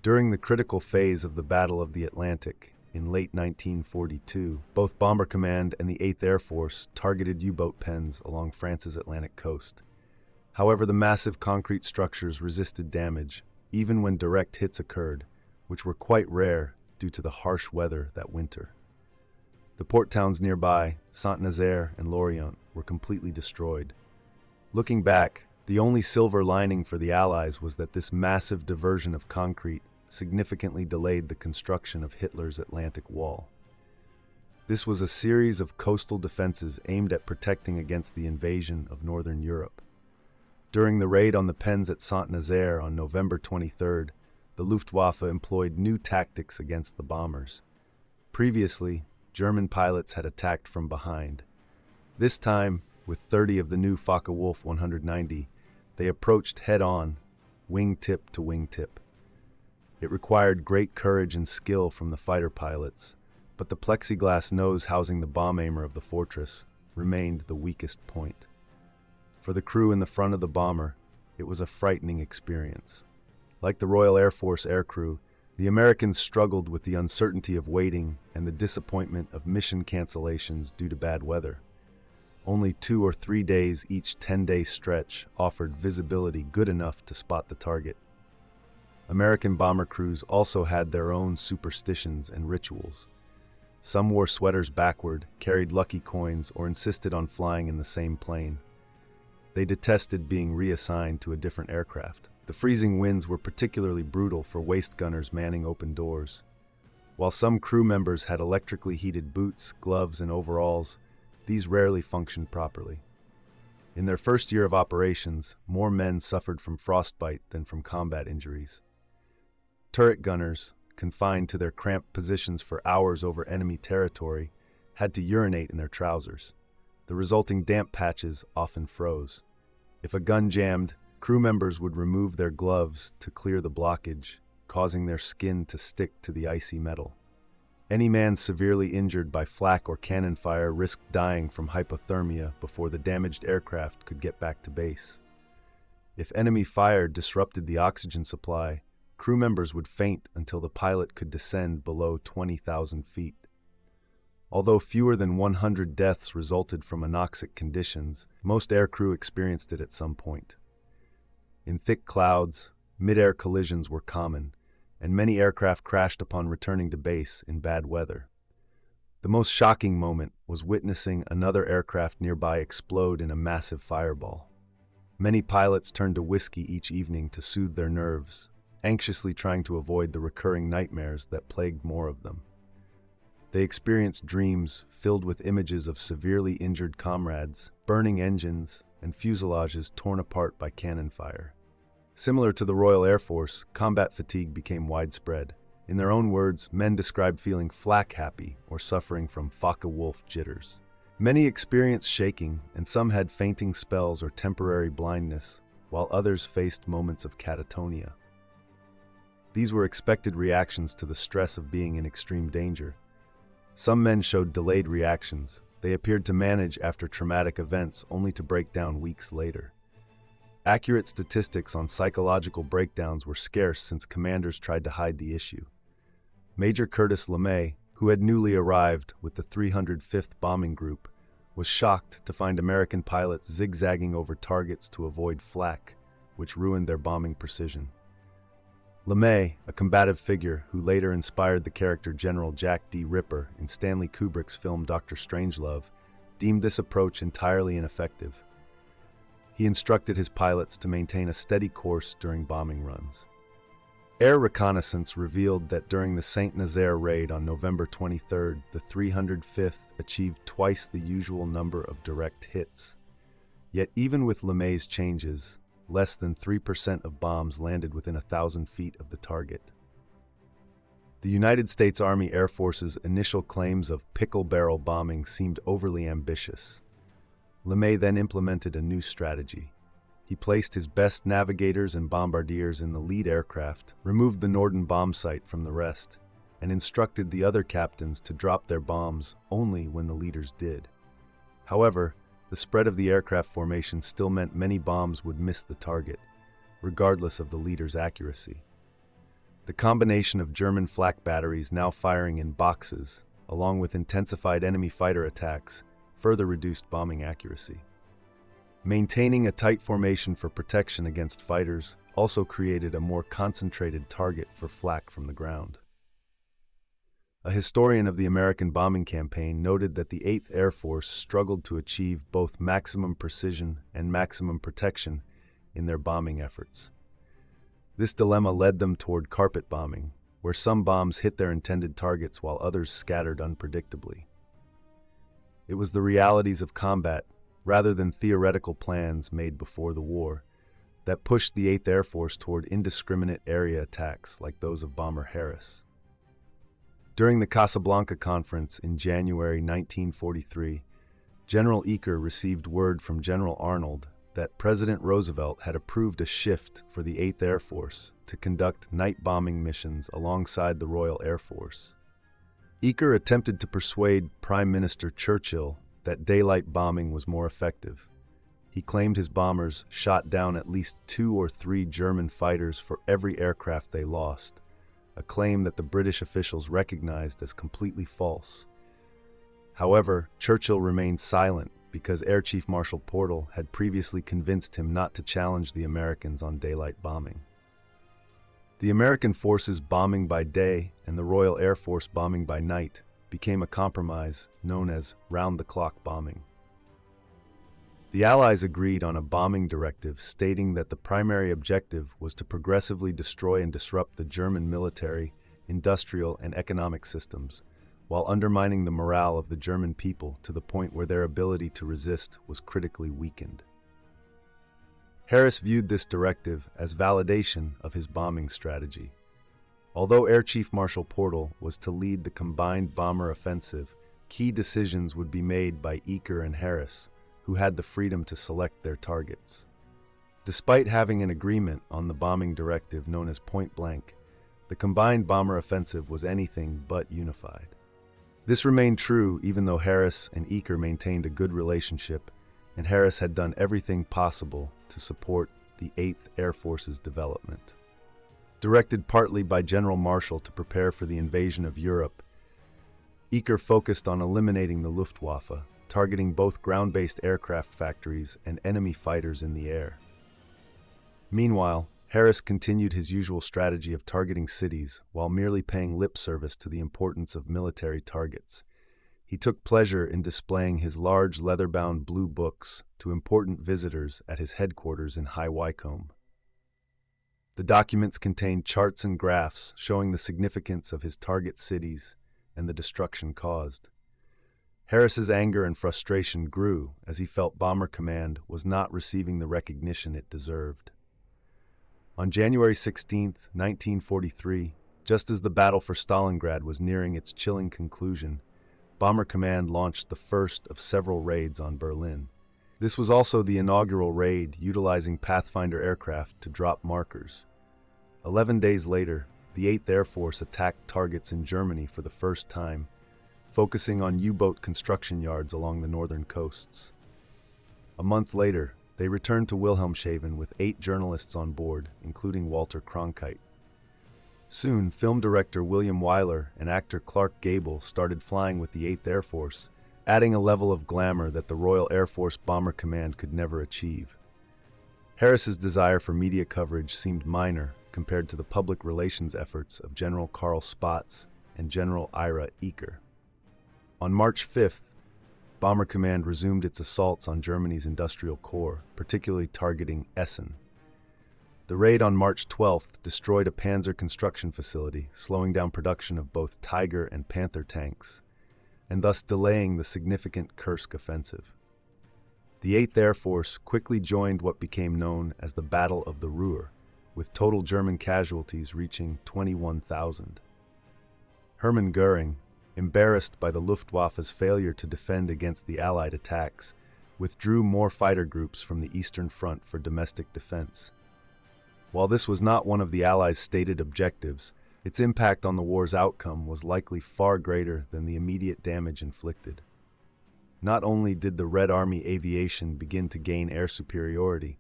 During the critical phase of the Battle of the Atlantic, in late 1942, both Bomber Command and the 8th Air Force targeted U-boat pens along France's Atlantic coast. However, the massive concrete structures resisted damage, even when direct hits occurred, which were quite rare due to the harsh weather that winter. The port towns nearby, Saint-Nazaire and Lorient, were completely destroyed. Looking back, the only silver lining for the Allies was that this massive diversion of concrete significantly delayed the construction of Hitler's Atlantic Wall. This was a series of coastal defenses aimed at protecting against the invasion of Northern Europe. During the raid on the pens at Saint-Nazaire on November 23rd, the Luftwaffe employed new tactics against the bombers. Previously, German pilots had attacked from behind. This time, with 30 of the new Focke-Wulf 190, they approached head-on, wingtip to wingtip. It required great courage and skill from the fighter pilots, but the plexiglass nose housing the bomb aimer of the Fortress remained the weakest point. For the crew in the front of the bomber, it was a frightening experience. Like the Royal Air Force aircrew, the Americans struggled with the uncertainty of waiting and the disappointment of mission cancellations due to bad weather. Only 2 or 3 days each 10-day stretch offered visibility good enough to spot the target. American bomber crews also had their own superstitions and rituals. Some wore sweaters backward, carried lucky coins, or insisted on flying in the same plane. They detested being reassigned to a different aircraft. The freezing winds were particularly brutal for waist gunners manning open doors. While some crew members had electrically heated boots, gloves, and overalls, these rarely functioned properly. In their first year of operations, more men suffered from frostbite than from combat injuries. Turret gunners, confined to their cramped positions for hours over enemy territory, had to urinate in their trousers. The resulting damp patches often froze. If a gun jammed, crew members would remove their gloves to clear the blockage, causing their skin to stick to the icy metal. Any man severely injured by flak or cannon fire risked dying from hypothermia before the damaged aircraft could get back to base. If enemy fire disrupted the oxygen supply, crew members would faint until the pilot could descend below 20,000 feet. Although fewer than 100 deaths resulted from anoxic conditions, most aircrew experienced it at some point. In thick clouds, mid-air collisions were common, and many aircraft crashed upon returning to base in bad weather. The most shocking moment was witnessing another aircraft nearby explode in a massive fireball. Many pilots turned to whiskey each evening to soothe their nerves, anxiously trying to avoid the recurring nightmares that plagued more of them. They experienced dreams filled with images of severely injured comrades, burning engines, and fuselages torn apart by cannon fire. Similar to the Royal Air Force, combat fatigue became widespread. In their own words, men described feeling flak-happy or suffering from Focke-Wulf jitters. Many experienced shaking, and some had fainting spells or temporary blindness, while others faced moments of catatonia. These were expected reactions to the stress of being in extreme danger. Some men showed delayed reactions. They appeared to manage after traumatic events only to break down weeks later. Accurate statistics on psychological breakdowns were scarce since commanders tried to hide the issue. Major Curtis LeMay, who had newly arrived with the 305th Bombing Group, was shocked to find American pilots zigzagging over targets to avoid flak, which ruined their bombing precision. LeMay, a combative figure who later inspired the character General Jack D. Ripper in Stanley Kubrick's film Dr. Strangelove, deemed this approach entirely ineffective. He instructed his pilots to maintain a steady course during bombing runs. Air reconnaissance revealed that during the Saint-Nazaire raid on November 23rd, the 305th achieved twice the usual number of direct hits. Yet even with LeMay's changes, less than 3% of bombs landed within 1,000 feet of the target. The United States Army Air Force's initial claims of pickle-barrel bombing seemed overly ambitious. LeMay then implemented a new strategy. He placed his best navigators and bombardiers in the lead aircraft, removed the Norden bomb sight from the rest, and instructed the other captains to drop their bombs only when the leaders did. However, the spread of the aircraft formation still meant many bombs would miss the target, regardless of the leader's accuracy. The combination of German flak batteries now firing in boxes, along with intensified enemy fighter attacks, further reduced bombing accuracy. Maintaining a tight formation for protection against fighters also created a more concentrated target for flak from the ground. A historian of the American bombing campaign noted that the 8th Air Force struggled to achieve both maximum precision and maximum protection in their bombing efforts. This dilemma led them toward carpet bombing, where some bombs hit their intended targets while others scattered unpredictably. It was the realities of combat, rather than theoretical plans made before the war, that pushed the 8th Air Force toward indiscriminate area attacks like those of Bomber Harris. During the Casablanca Conference in January 1943, General Eaker received word from General Arnold that President Roosevelt had approved a shift for the 8th Air Force to conduct night bombing missions alongside the Royal Air Force. Eaker attempted to persuade Prime Minister Churchill that daylight bombing was more effective. He claimed his bombers shot down at least 2 or 3 German fighters for every aircraft they lost, a claim that the British officials recognized as completely false. However, Churchill remained silent, because Air Chief Marshal Portal had previously convinced him not to challenge the Americans on daylight bombing. The American forces bombing by day and the Royal Air Force bombing by night became a compromise known as round-the-clock bombing. The Allies agreed on a bombing directive stating that the primary objective was to progressively destroy and disrupt the German military, industrial, and economic systems, while undermining the morale of the German people to the point where their ability to resist was critically weakened. Harris viewed this directive as validation of his bombing strategy. Although Air Chief Marshal Portal was to lead the combined bomber offensive, key decisions would be made by Eaker and Harris, who had the freedom to select their targets. Despite having an agreement on the bombing directive known as Point Blank, the combined bomber offensive was anything but unified. This remained true even though Harris and Eaker maintained a good relationship, and Harris had done everything possible to support the 8th Air Force's development. Directed partly by General Marshall to prepare for the invasion of Europe, Eaker focused on eliminating the Luftwaffe, targeting both ground-based aircraft factories and enemy fighters in the air. Meanwhile, Harris continued his usual strategy of targeting cities while merely paying lip service to the importance of military targets. He took pleasure in displaying his large leather-bound blue books to important visitors at his headquarters in High Wycombe. The documents contained charts and graphs showing the significance of his target cities and the destruction caused. Harris's anger and frustration grew as he felt Bomber Command was not receiving the recognition it deserved. On January 16, 1943, just as the battle for Stalingrad was nearing its chilling conclusion, Bomber Command launched the first of several raids on Berlin. This was also the inaugural raid utilizing Pathfinder aircraft to drop markers. 11 days later, the 8th Air Force attacked targets in Germany for the first time, focusing on U-boat construction yards along the northern coasts. A month later, they returned to Wilhelmshaven with 8 journalists on board, including Walter Cronkite. Soon, film director William Wyler and actor Clark Gable started flying with the 8th Air Force, adding a level of glamour that the Royal Air Force Bomber Command could never achieve. Harris's desire for media coverage seemed minor compared to the public relations efforts of General Karl Spaatz and General Ira Eaker. On March 5th, Bomber Command resumed its assaults on Germany's industrial core, particularly targeting Essen. The raid on March 12th destroyed a Panzer construction facility, slowing down production of both Tiger and Panther tanks, and thus delaying the significant Kursk offensive. The 8th Air Force quickly joined what became known as the Battle of the Ruhr, with total German casualties reaching 21,000. Hermann Goering, embarrassed by the Luftwaffe's failure to defend against the Allied attacks, withdrew more fighter groups from the Eastern Front for domestic defense. While this was not one of the Allies' stated objectives, its impact on the war's outcome was likely far greater than the immediate damage inflicted. Not only did the Red Army aviation begin to gain air superiority,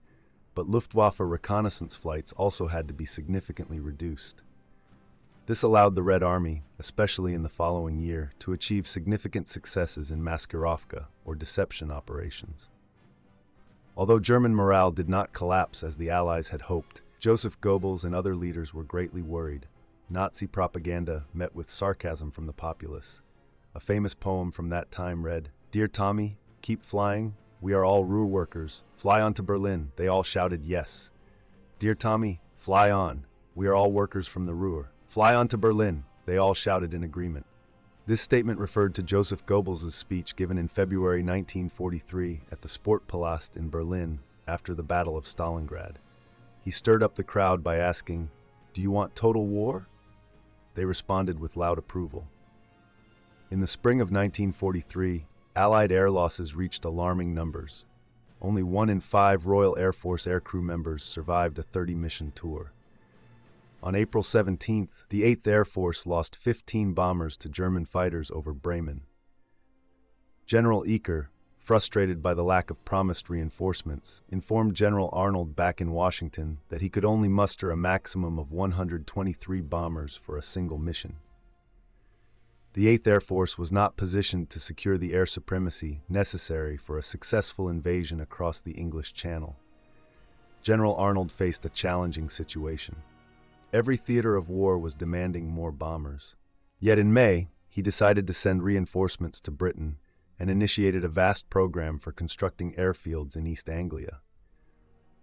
but Luftwaffe reconnaissance flights also had to be significantly reduced. This allowed the Red Army, especially in the following year, to achieve significant successes in Maskirovka, or deception operations. Although German morale did not collapse as the Allies had hoped, Joseph Goebbels and other leaders were greatly worried. Nazi propaganda met with sarcasm from the populace. A famous poem from that time read, "Dear Tommy, keep flying. We are all Ruhr workers. Fly on to Berlin." They all shouted yes. "Dear Tommy, fly on. We are all workers from the Ruhr. Fly on to Berlin." They all shouted in agreement. This statement referred to Joseph Goebbels' speech given in February 1943 at the Sportpalast in Berlin after the Battle of Stalingrad. He stirred up the crowd by asking, "Do you want total war?" They responded with loud approval. In the spring of 1943, Allied air losses reached alarming numbers. Only 1 in 5 Royal Air Force aircrew members survived a 30-mission tour. On April 17th, the 8th Air Force lost 15 bombers to German fighters over Bremen. General Eaker, frustrated by the lack of promised reinforcements, informed General Arnold back in Washington that he could only muster a maximum of 123 bombers for a single mission. The 8th Air Force was not positioned to secure the air supremacy necessary for a successful invasion across the English Channel. General Arnold faced a challenging situation. Every theater of war was demanding more bombers. Yet in May, he decided to send reinforcements to Britain and initiated a vast program for constructing airfields in East Anglia.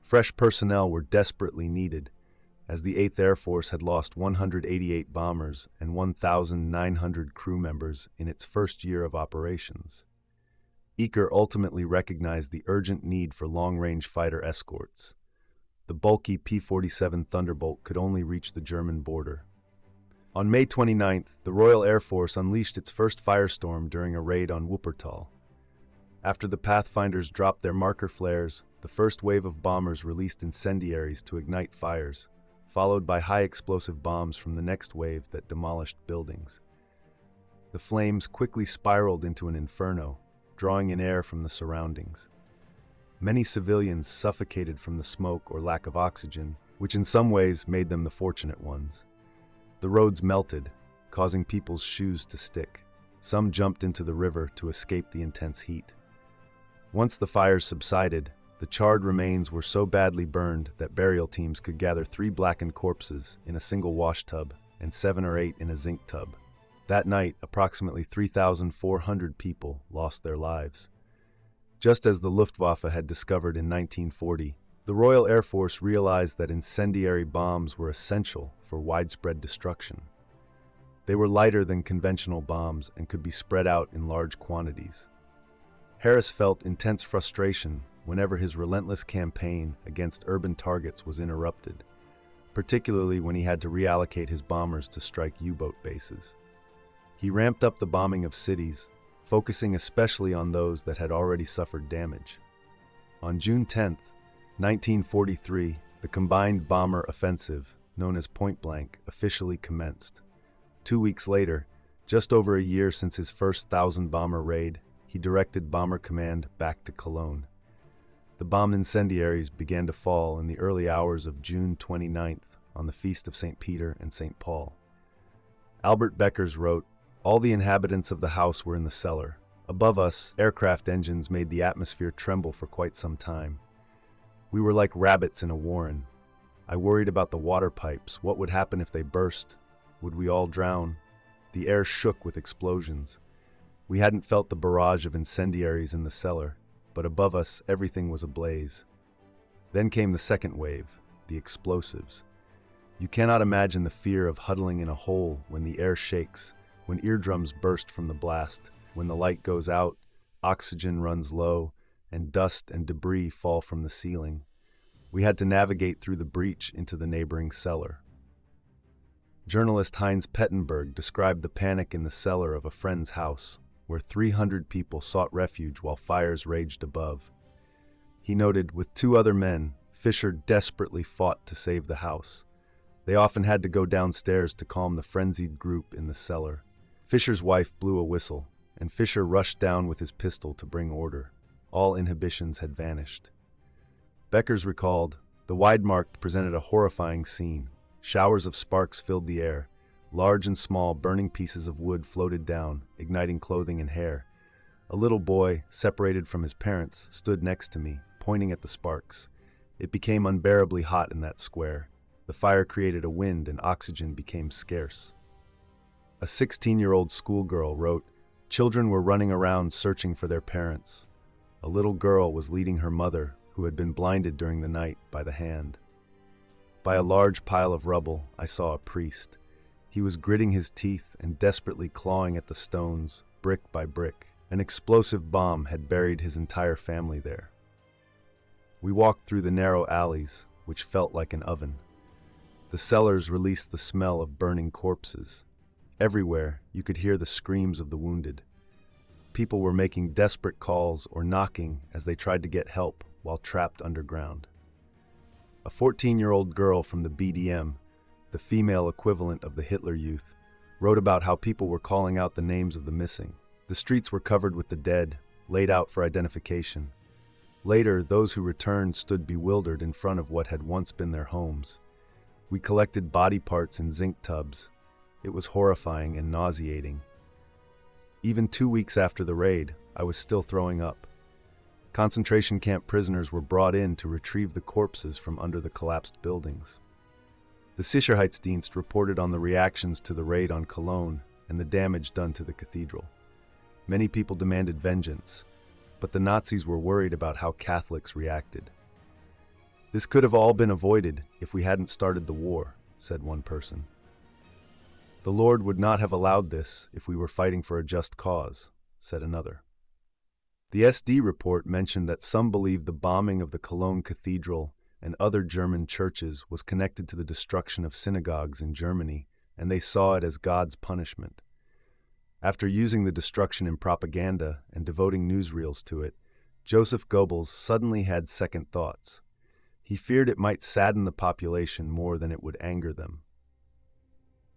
Fresh personnel were desperately needed, as the 8th Air Force had lost 188 bombers and 1,900 crew members in its first year of operations. Eaker ultimately recognized the urgent need for long-range fighter escorts. The bulky P-47 Thunderbolt could only reach the German border. On May 29th, the Royal Air Force unleashed its first firestorm during a raid on Wuppertal. After the Pathfinders dropped their marker flares, the first wave of bombers released incendiaries to ignite fires, followed by high-explosive bombs from the next wave that demolished buildings. The flames quickly spiraled into an inferno, drawing in air from the surroundings. Many civilians suffocated from the smoke or lack of oxygen, which in some ways made them the fortunate ones. The roads melted, causing people's shoes to stick. Some jumped into the river to escape the intense heat. Once the fires subsided, the charred remains were so badly burned that burial teams could gather 3 blackened corpses in a single wash tub and 7 or 8 in a zinc tub. That night, approximately 3,400 people lost their lives. Just as the Luftwaffe had discovered in 1940, the Royal Air Force realized that incendiary bombs were essential for widespread destruction. They were lighter than conventional bombs and could be spread out in large quantities. Harris felt intense frustration whenever his relentless campaign against urban targets was interrupted, particularly when he had to reallocate his bombers to strike U-boat bases. He ramped up the bombing of cities, focusing especially on those that had already suffered damage. On June 10, 1943, the combined bomber offensive, known as Point Blank, officially commenced. 2 weeks later, just over a year since his first 1,000-bomber raid, he directed Bomber Command back to Cologne. The bomb incendiaries began to fall in the early hours of June 29th on the feast of St. Peter and St. Paul. Albert Beckers wrote, "All the inhabitants of the house were in the cellar. Above us, aircraft engines made the atmosphere tremble for quite some time. We were like rabbits in a warren. I worried about the water pipes. What would happen if they burst? Would we all drown? The air shook with explosions. We hadn't felt the barrage of incendiaries in the cellar, but above us, everything was ablaze. Then came the second wave, the explosives. You cannot imagine the fear of huddling in a hole when the air shakes, when eardrums burst from the blast, when the light goes out, oxygen runs low, and dust and debris fall from the ceiling. We had to navigate through the breach into the neighboring cellar." Journalist Heinz Pettenberg described the panic in the cellar of a friend's house, where 300 people sought refuge while fires raged above. He noted, with 2 other men, Fisher desperately fought to save the house. They often had to go downstairs to calm the frenzied group in the cellar. Fisher's wife blew a whistle, and Fisher rushed down with his pistol to bring order. All inhibitions had vanished. Beckers recalled, "The Weidmarkt presented a horrifying scene. Showers of sparks filled the air. Large and small burning pieces of wood floated down, igniting clothing and hair. A little boy, separated from his parents, stood next to me, pointing at the sparks. It became unbearably hot in that square. The fire created a wind and oxygen became scarce." A 16-year-old schoolgirl wrote, "Children were running around searching for their parents. A little girl was leading her mother, who had been blinded during the night, by the hand. By a large pile of rubble, I saw a priest. He was gritting his teeth and desperately clawing at the stones, brick by brick. An explosive bomb had buried his entire family there. We walked through the narrow alleys, which felt like an oven. The cellars released the smell of burning corpses. Everywhere, you could hear the screams of the wounded. People were making desperate calls or knocking as they tried to get help while trapped underground. A 14-year-old girl from the BDM, the female equivalent of the Hitler Youth, wrote about how people were calling out the names of the missing. The streets were covered with the dead, laid out for identification. Later, those who returned stood bewildered in front of what had once been their homes. We collected body parts in zinc tubs. It was horrifying and nauseating. Even 2 weeks after the raid, I was still throwing up. Concentration camp prisoners were brought in to retrieve the corpses from under the collapsed buildings. The Sicherheitsdienst reported on the reactions to the raid on Cologne and the damage done to the cathedral. Many people demanded vengeance, but the Nazis were worried about how Catholics reacted. "This could have all been avoided if we hadn't started the war," said one person. "The Lord would not have allowed this if we were fighting for a just cause," said another. The SD report mentioned that some believed the bombing of the Cologne Cathedral and other German churches was connected to the destruction of synagogues in Germany, and they saw it as God's punishment. After using the destruction in propaganda and devoting newsreels to it, Joseph Goebbels suddenly had second thoughts. He feared it might sadden the population more than it would anger them.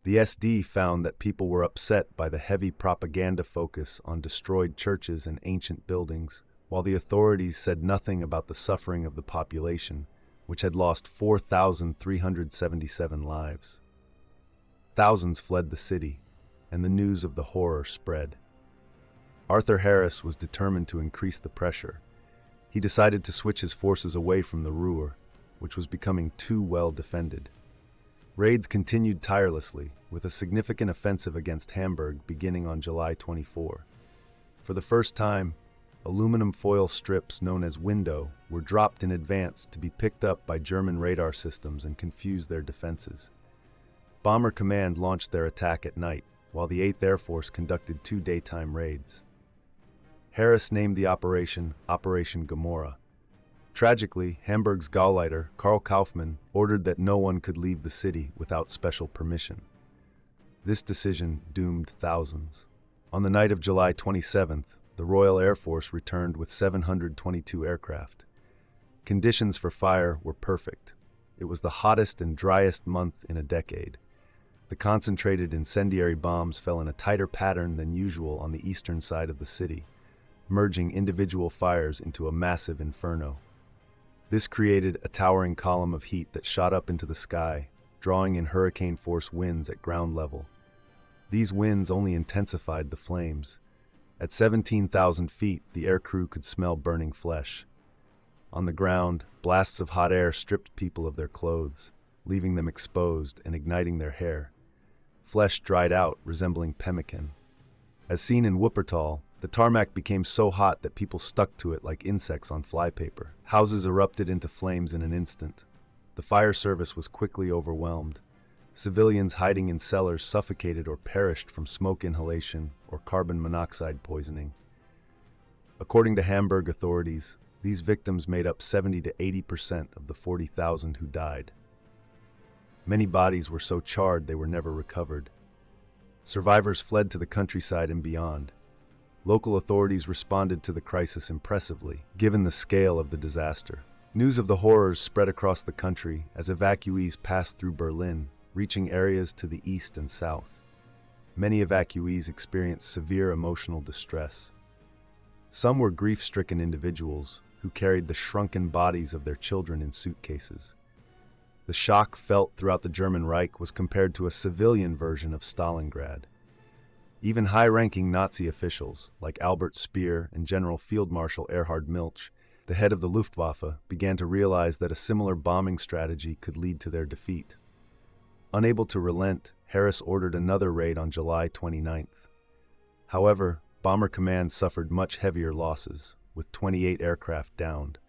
The SD found that people were upset by the heavy propaganda focus on destroyed churches and ancient buildings, while the authorities said nothing about the suffering of the population, which had lost 4,377 lives. Thousands fled the city, and the news of the horror spread. Arthur Harris was determined to increase the pressure. He decided to switch his forces away from the Ruhr, which was becoming too well defended. Raids continued tirelessly, with a significant offensive against Hamburg beginning on July 24. For the first time, aluminum foil strips known as window were dropped in advance to be picked up by German radar systems and confuse their defenses. Bomber Command launched their attack at night, while the 8th Air Force conducted 2 daytime raids. Harris named the operation Operation Gomorrah. Tragically, Hamburg's Gauleiter, Karl Kaufmann, ordered that no one could leave the city without special permission. This decision doomed thousands. On the night of July 27th, the Royal Air Force returned with 722 aircraft. Conditions for fire were perfect. It was the hottest and driest month in a decade. The concentrated incendiary bombs fell in a tighter pattern than usual on the eastern side of the city, merging individual fires into a massive inferno. This created a towering column of heat that shot up into the sky, drawing in hurricane-force winds at ground level. These winds only intensified the flames. At 17,000 feet, the aircrew could smell burning flesh. On the ground, blasts of hot air stripped people of their clothes, leaving them exposed and igniting their hair. Flesh dried out, resembling pemmican. As seen in Wuppertal, the tarmac became so hot that people stuck to it like insects on flypaper. Houses erupted into flames in an instant. The fire service was quickly overwhelmed. Civilians hiding in cellars suffocated or perished from smoke inhalation or carbon monoxide poisoning. According to Hamburg authorities, these victims made up 70 to 80% of the 40,000 who died. Many bodies were so charred they were never recovered. Survivors fled to the countryside and beyond. Local authorities responded to the crisis impressively, given the scale of the disaster. News of the horrors spread across the country as evacuees passed through Berlin, reaching areas to the east and south. Many evacuees experienced severe emotional distress. Some were grief-stricken individuals who carried the shrunken bodies of their children in suitcases. The shock felt throughout the German Reich was compared to a civilian version of Stalingrad. Even high-ranking Nazi officials, like Albert Speer and General Field Marshal Erhard Milch, the head of the Luftwaffe, began to realize that a similar bombing strategy could lead to their defeat. Unable to relent, Harris ordered another raid on July 29th. However, Bomber Command suffered much heavier losses, with 28 aircraft downed.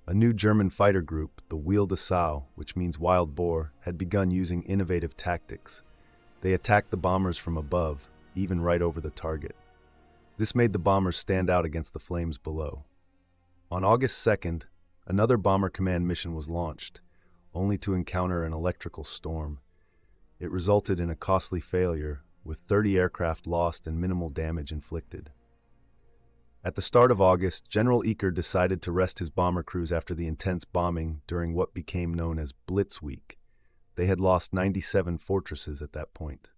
A new German fighter group, the Wilde Sau, which means wild boar, had begun using innovative tactics. They attacked the bombers from above, even right over the target. This made the bombers stand out against the flames below. On August 2nd, another Bomber Command mission was launched, only to encounter an electrical storm. It resulted in a costly failure, with 30 aircraft lost and minimal damage inflicted. At the start of August, General Eaker decided to rest his bomber crews after the intense bombing during what became known as Blitz Week. They had lost 97 fortresses at that point.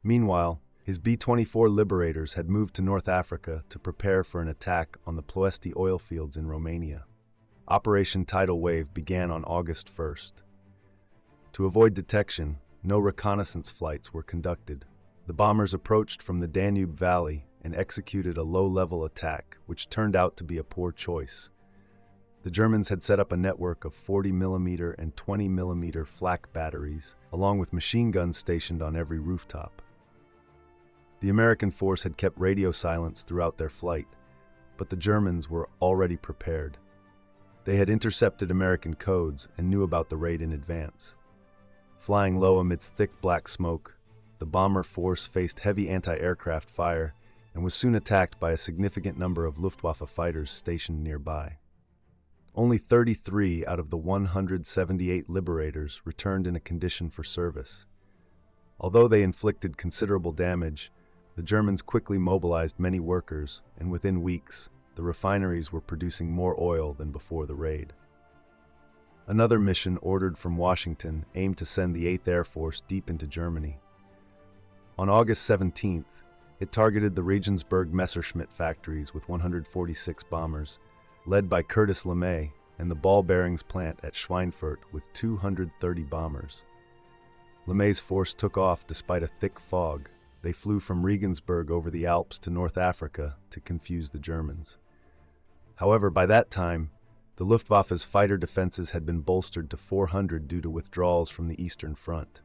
Meanwhile, his B-24 Liberators had moved to North Africa to prepare for an attack on the Ploiești oil fields in Romania. Operation Tidal Wave began on August 1st. To avoid detection, no reconnaissance flights were conducted. The bombers approached from the Danube Valley and executed a low-level attack, which turned out to be a poor choice. The Germans had set up a network of 40mm and 20mm flak batteries, along with machine guns stationed on every rooftop. The American force had kept radio silence throughout their flight, but the Germans were already prepared. They had intercepted American codes and knew about the raid in advance. Flying low amidst thick black smoke, the bomber force faced heavy anti-aircraft fire and was soon attacked by a significant number of Luftwaffe fighters stationed nearby. Only 33 out of the 178 liberators returned in a condition for service. Although they inflicted considerable damage, the Germans quickly mobilized many workers, and within weeks, the refineries were producing more oil than before the raid. Another mission ordered from Washington aimed to send the 8th Air Force deep into Germany. On August 17th, it targeted the Regensburg Messerschmitt factories with 146 bombers, led by Curtis LeMay, and the ball bearings plant at Schweinfurt with 230 bombers. LeMay's force took off despite a thick fog. They flew from Regensburg over the Alps to North Africa to confuse the Germans. However, by that time, the Luftwaffe's fighter defenses had been bolstered to 400 due to withdrawals from the Eastern Front.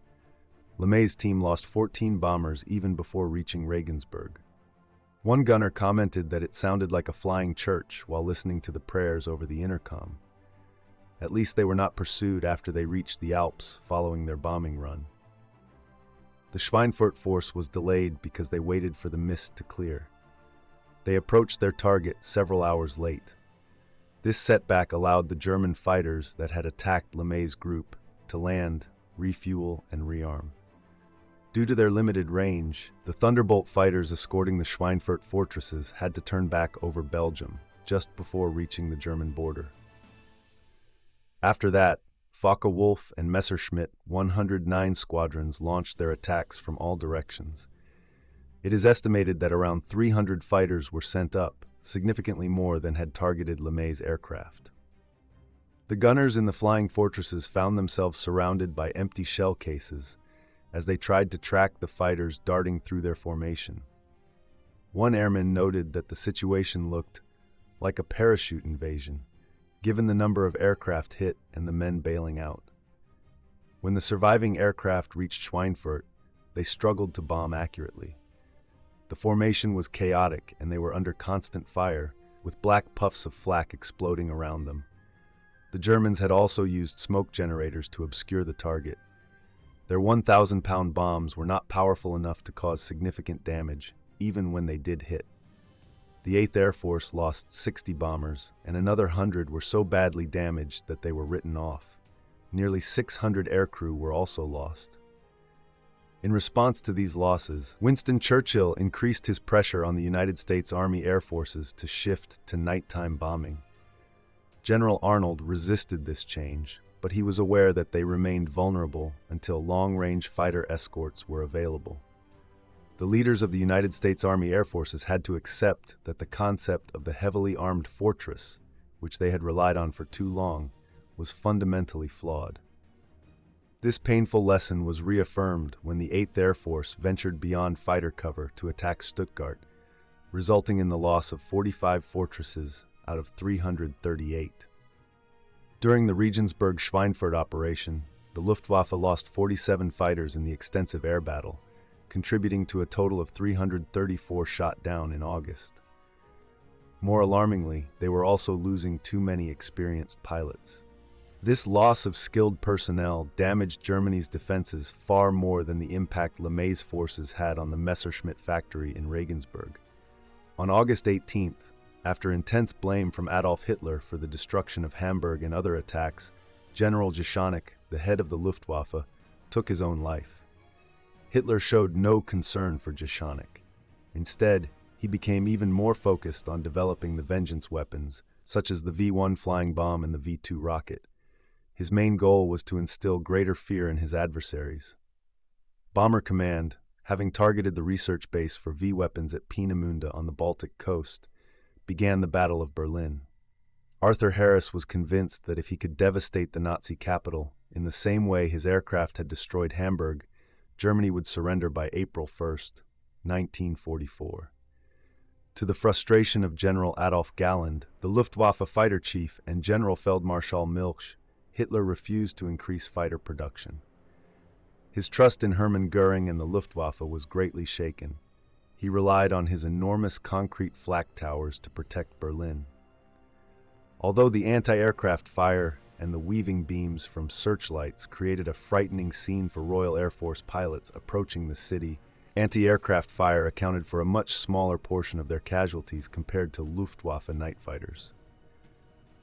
LeMay's team lost 14 bombers even before reaching Regensburg. One gunner commented that it sounded like a flying church while listening to the prayers over the intercom. At least they were not pursued after they reached the Alps following their bombing run. The Schweinfurt force was delayed because they waited for the mist to clear. They approached their target several hours late. This setback allowed the German fighters that had attacked LeMay's group to land, refuel, and rearm. Due to their limited range, the Thunderbolt fighters escorting the Schweinfurt fortresses had to turn back over Belgium just before reaching the German border. After that, Focke-Wulf and Messerschmitt 109 squadrons launched their attacks from all directions. It is estimated that around 300 fighters were sent up, significantly more than had targeted LeMay's aircraft. The gunners in the flying fortresses found themselves surrounded by empty shell cases as they tried to track the fighters darting through their formation. One airman noted that the situation looked like a parachute invasion, given the number of aircraft hit and the men bailing out. When the surviving aircraft reached Schweinfurt, they struggled to bomb accurately. The formation was chaotic and they were under constant fire, with black puffs of flak exploding around them. The Germans had also used smoke generators to obscure the target. Their 1,000-pound bombs were not powerful enough to cause significant damage, even when they did hit. The 8th Air Force lost 60 bombers, and another 100 were so badly damaged that they were written off. Nearly 600 aircrew were also lost. In response to these losses, Winston Churchill increased his pressure on the United States Army Air Forces to shift to nighttime bombing. General Arnold resisted this change, but he was aware that they remained vulnerable until long-range fighter escorts were available. The leaders of the United States Army Air Forces had to accept that the concept of the heavily armed fortress, which they had relied on for too long, was fundamentally flawed. This painful lesson was reaffirmed when the 8th Air Force ventured beyond fighter cover to attack Stuttgart, resulting in the loss of 45 fortresses out of 338. During the Regensburg-Schweinfurt operation, the Luftwaffe lost 47 fighters in the extensive air battle, contributing to a total of 334 shot down in August. More alarmingly, they were also losing too many experienced pilots. This loss of skilled personnel damaged Germany's defenses far more than the impact LeMay's forces had on the Messerschmitt factory in Regensburg. On August 18th, after intense blame from Adolf Hitler for the destruction of Hamburg and other attacks, General Jeschonnek, the head of the Luftwaffe, took his own life. Hitler showed no concern for Jeschonnek. Instead, he became even more focused on developing the vengeance weapons, such as the V-1 flying bomb and the V-2 rocket. His main goal was to instill greater fear in his adversaries. Bomber Command, having targeted the research base for V-weapons at Peenemünde on the Baltic coast, began the Battle of Berlin. Arthur Harris was convinced that if he could devastate the Nazi capital in the same way his aircraft had destroyed Hamburg, Germany would surrender by April 1st, 1944. To the frustration of General Adolf Galland, the Luftwaffe fighter chief, and General Feldmarschall Milch, Hitler refused to increase fighter production. His trust in Hermann Göring and the Luftwaffe was greatly shaken. He relied on his enormous concrete flak towers to protect Berlin. Although the anti-aircraft fire and the weaving beams from searchlights created a frightening scene for Royal Air Force pilots approaching the city, anti-aircraft fire accounted for a much smaller portion of their casualties compared to Luftwaffe night fighters.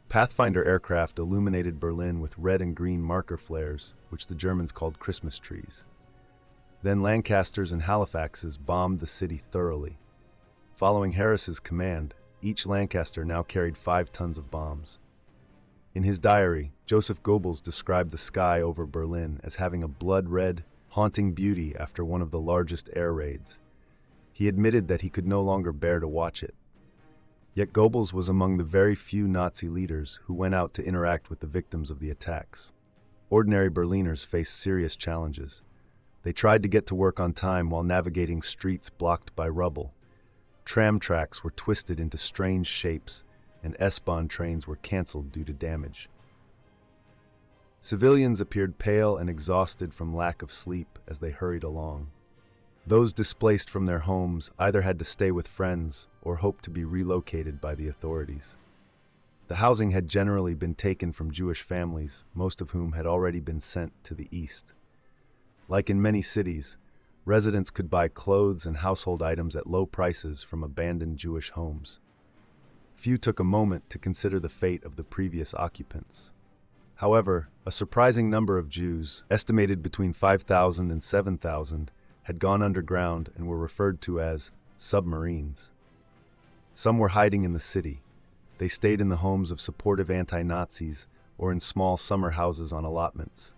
Pathfinder aircraft illuminated Berlin with red and green marker flares, which the Germans called Christmas trees. Then Lancasters and Halifaxes bombed the city thoroughly. Following Harris's command, each Lancaster now carried 5 tons of bombs. In his diary, Joseph Goebbels described the sky over Berlin as having a blood-red, haunting beauty after one of the largest air raids. He admitted that he could no longer bear to watch it. Yet Goebbels was among the very few Nazi leaders who went out to interact with the victims of the attacks. Ordinary Berliners faced serious challenges. They tried to get to work on time while navigating streets blocked by rubble. Tram tracks were twisted into strange shapes, and S-Bahn trains were canceled due to damage. Civilians appeared pale and exhausted from lack of sleep as they hurried along. Those displaced from their homes either had to stay with friends or hoped to be relocated by the authorities. The housing had generally been taken from Jewish families, most of whom had already been sent to the east. Like in many cities, residents could buy clothes and household items at low prices from abandoned Jewish homes. Few took a moment to consider the fate of the previous occupants. However, a surprising number of Jews, estimated between 5,000 and 7,000, had gone underground and were referred to as submarines. Some were hiding in the city. They stayed in the homes of supportive anti-Nazis or in small summer houses on allotments.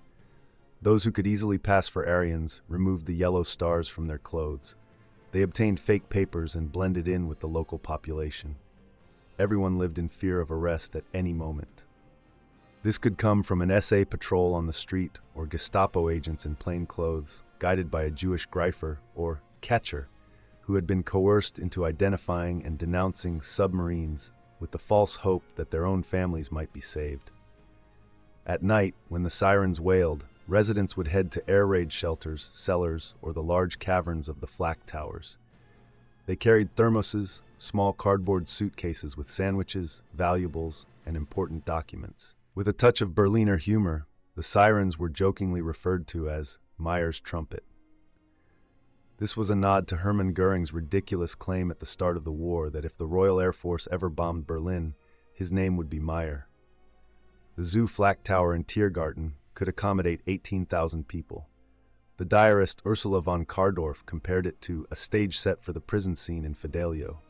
Those who could easily pass for Aryans removed the yellow stars from their clothes. They obtained fake papers and blended in with the local population. Everyone lived in fear of arrest at any moment. This could come from an SA patrol on the street or Gestapo agents in plain clothes, guided by a Jewish Greifer, or catcher, who had been coerced into identifying and denouncing submarines with the false hope that their own families might be saved. At night, when the sirens wailed, residents would head to air raid shelters, cellars, or the large caverns of the flak towers. They carried thermoses, small cardboard suitcases with sandwiches, valuables, and important documents. With a touch of Berliner humor, the sirens were jokingly referred to as Meyer's trumpet. This was a nod to Hermann Göring's ridiculous claim at the start of the war that if the Royal Air Force ever bombed Berlin, his name would be Meyer. The Zoo Flak Tower in Tiergarten could accommodate 18,000 people. The diarist Ursula von Kardorff compared it to a stage set for the prison scene in Fidelio.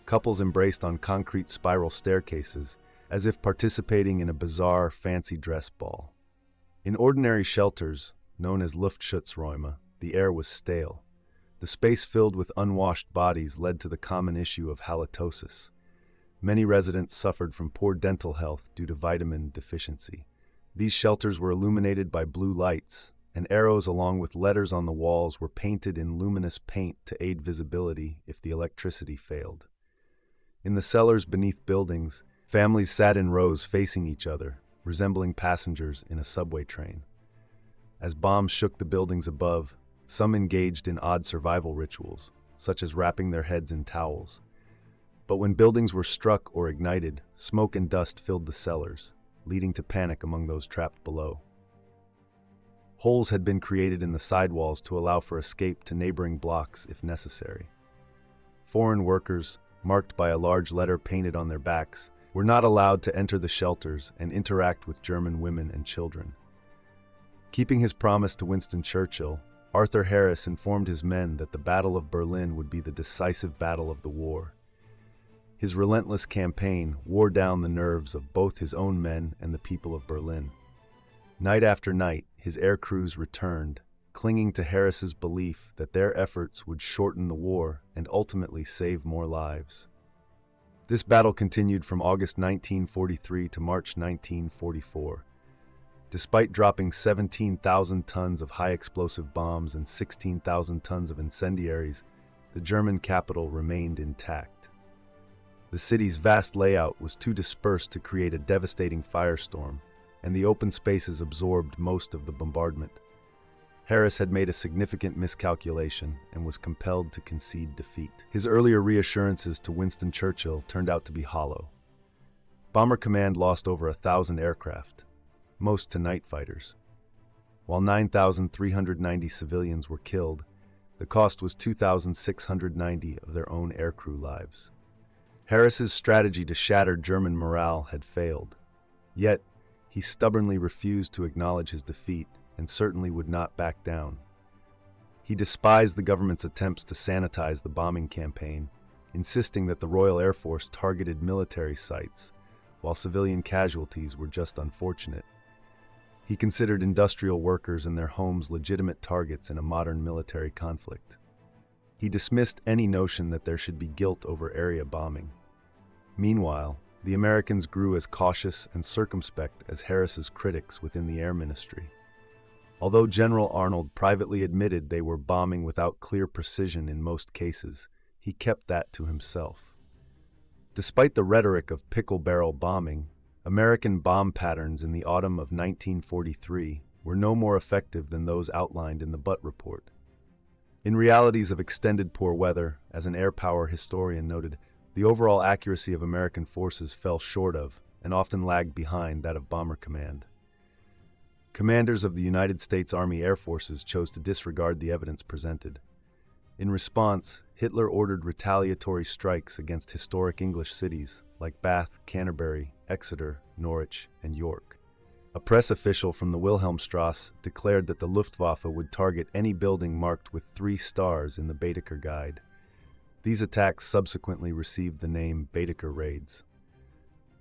Couples embraced on concrete spiral staircases, as if participating in a bizarre, fancy dress ball. In ordinary shelters, known as Luftschutzräume, the air was stale. The space filled with unwashed bodies led to the common issue of halitosis. Many residents suffered from poor dental health due to vitamin deficiency. These shelters were illuminated by blue lights, and arrows along with letters on the walls were painted in luminous paint to aid visibility if the electricity failed. In the cellars beneath buildings, families sat in rows facing each other, resembling passengers in a subway train. As bombs shook the buildings above, some engaged in odd survival rituals, such as wrapping their heads in towels. But when buildings were struck or ignited, smoke and dust filled the cellars, leading to panic among those trapped below. Holes had been created in the sidewalls to allow for escape to neighboring blocks if necessary. Foreign workers, marked by a large letter painted on their backs, were not allowed to enter the shelters and interact with German women and children. Keeping his promise to Winston Churchill, Arthur Harris informed his men that the Battle of Berlin would be the decisive battle of the war. His relentless campaign wore down the nerves of both his own men and the people of Berlin. Night after night, his air crews returned, clinging to Harris's belief that their efforts would shorten the war and ultimately save more lives. This battle continued from August 1943 to March 1944. Despite dropping 17,000 tons of high-explosive bombs and 16,000 tons of incendiaries, the German capital remained intact. The city's vast layout was too dispersed to create a devastating firestorm, and the open spaces absorbed most of the bombardment. Harris had made a significant miscalculation and was compelled to concede defeat. His earlier reassurances to Winston Churchill turned out to be hollow. Bomber Command lost over 1,000 aircraft, most to night fighters. While 9,390 civilians were killed, the cost was 2,690 of their own aircrew lives. Harris's strategy to shatter German morale had failed. Yet, he stubbornly refused to acknowledge his defeat and certainly would not back down. He despised the government's attempts to sanitize the bombing campaign, insisting that the Royal Air Force targeted military sites, while civilian casualties were just unfortunate. He considered industrial workers and their homes legitimate targets in a modern military conflict. He dismissed any notion that there should be guilt over area bombing. Meanwhile, the Americans grew as cautious and circumspect as Harris's critics within the Air Ministry. Although General Arnold privately admitted they were bombing without clear precision in most cases, he kept that to himself. Despite the rhetoric of pickle barrel bombing, American bomb patterns in the autumn of 1943 were no more effective than those outlined in the Butt Report. In realities of extended poor weather, as an air power historian noted, the overall accuracy of American forces fell short of, and often lagged behind, that of Bomber Command. Commanders of the United States Army Air Forces chose to disregard the evidence presented. In response, Hitler ordered retaliatory strikes against historic English cities like Bath, Canterbury, Exeter, Norwich, and York. A press official from the Wilhelmstrasse declared that the Luftwaffe would target any building marked with 3 stars in the Baedeker Guide. These attacks subsequently received the name Baedeker Raids.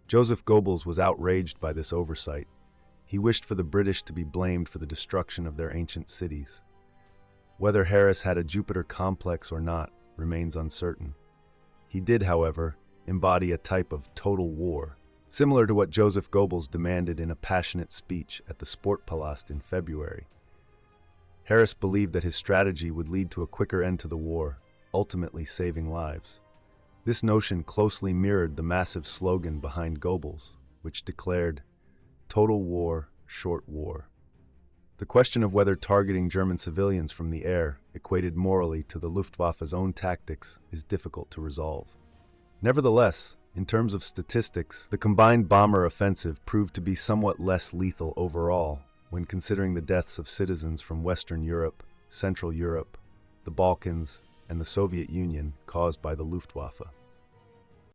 Joseph Goebbels was outraged by this oversight. He wished for the British to be blamed for the destruction of their ancient cities. Whether Harris had a Jupiter complex or not remains uncertain. He did, however, embody a type of total war, similar to what Joseph Goebbels demanded in a passionate speech at the Sportpalast in February. Harris believed that his strategy would lead to a quicker end to the war, ultimately saving lives. This notion closely mirrored the massive slogan behind Goebbels, which declared, "Total war, short war." The question of whether targeting German civilians from the air equated morally to the Luftwaffe's own tactics is difficult to resolve. Nevertheless, in terms of statistics, the combined bomber offensive proved to be somewhat less lethal overall when considering the deaths of citizens from Western Europe, Central Europe, the Balkans, and the Soviet Union caused by the Luftwaffe.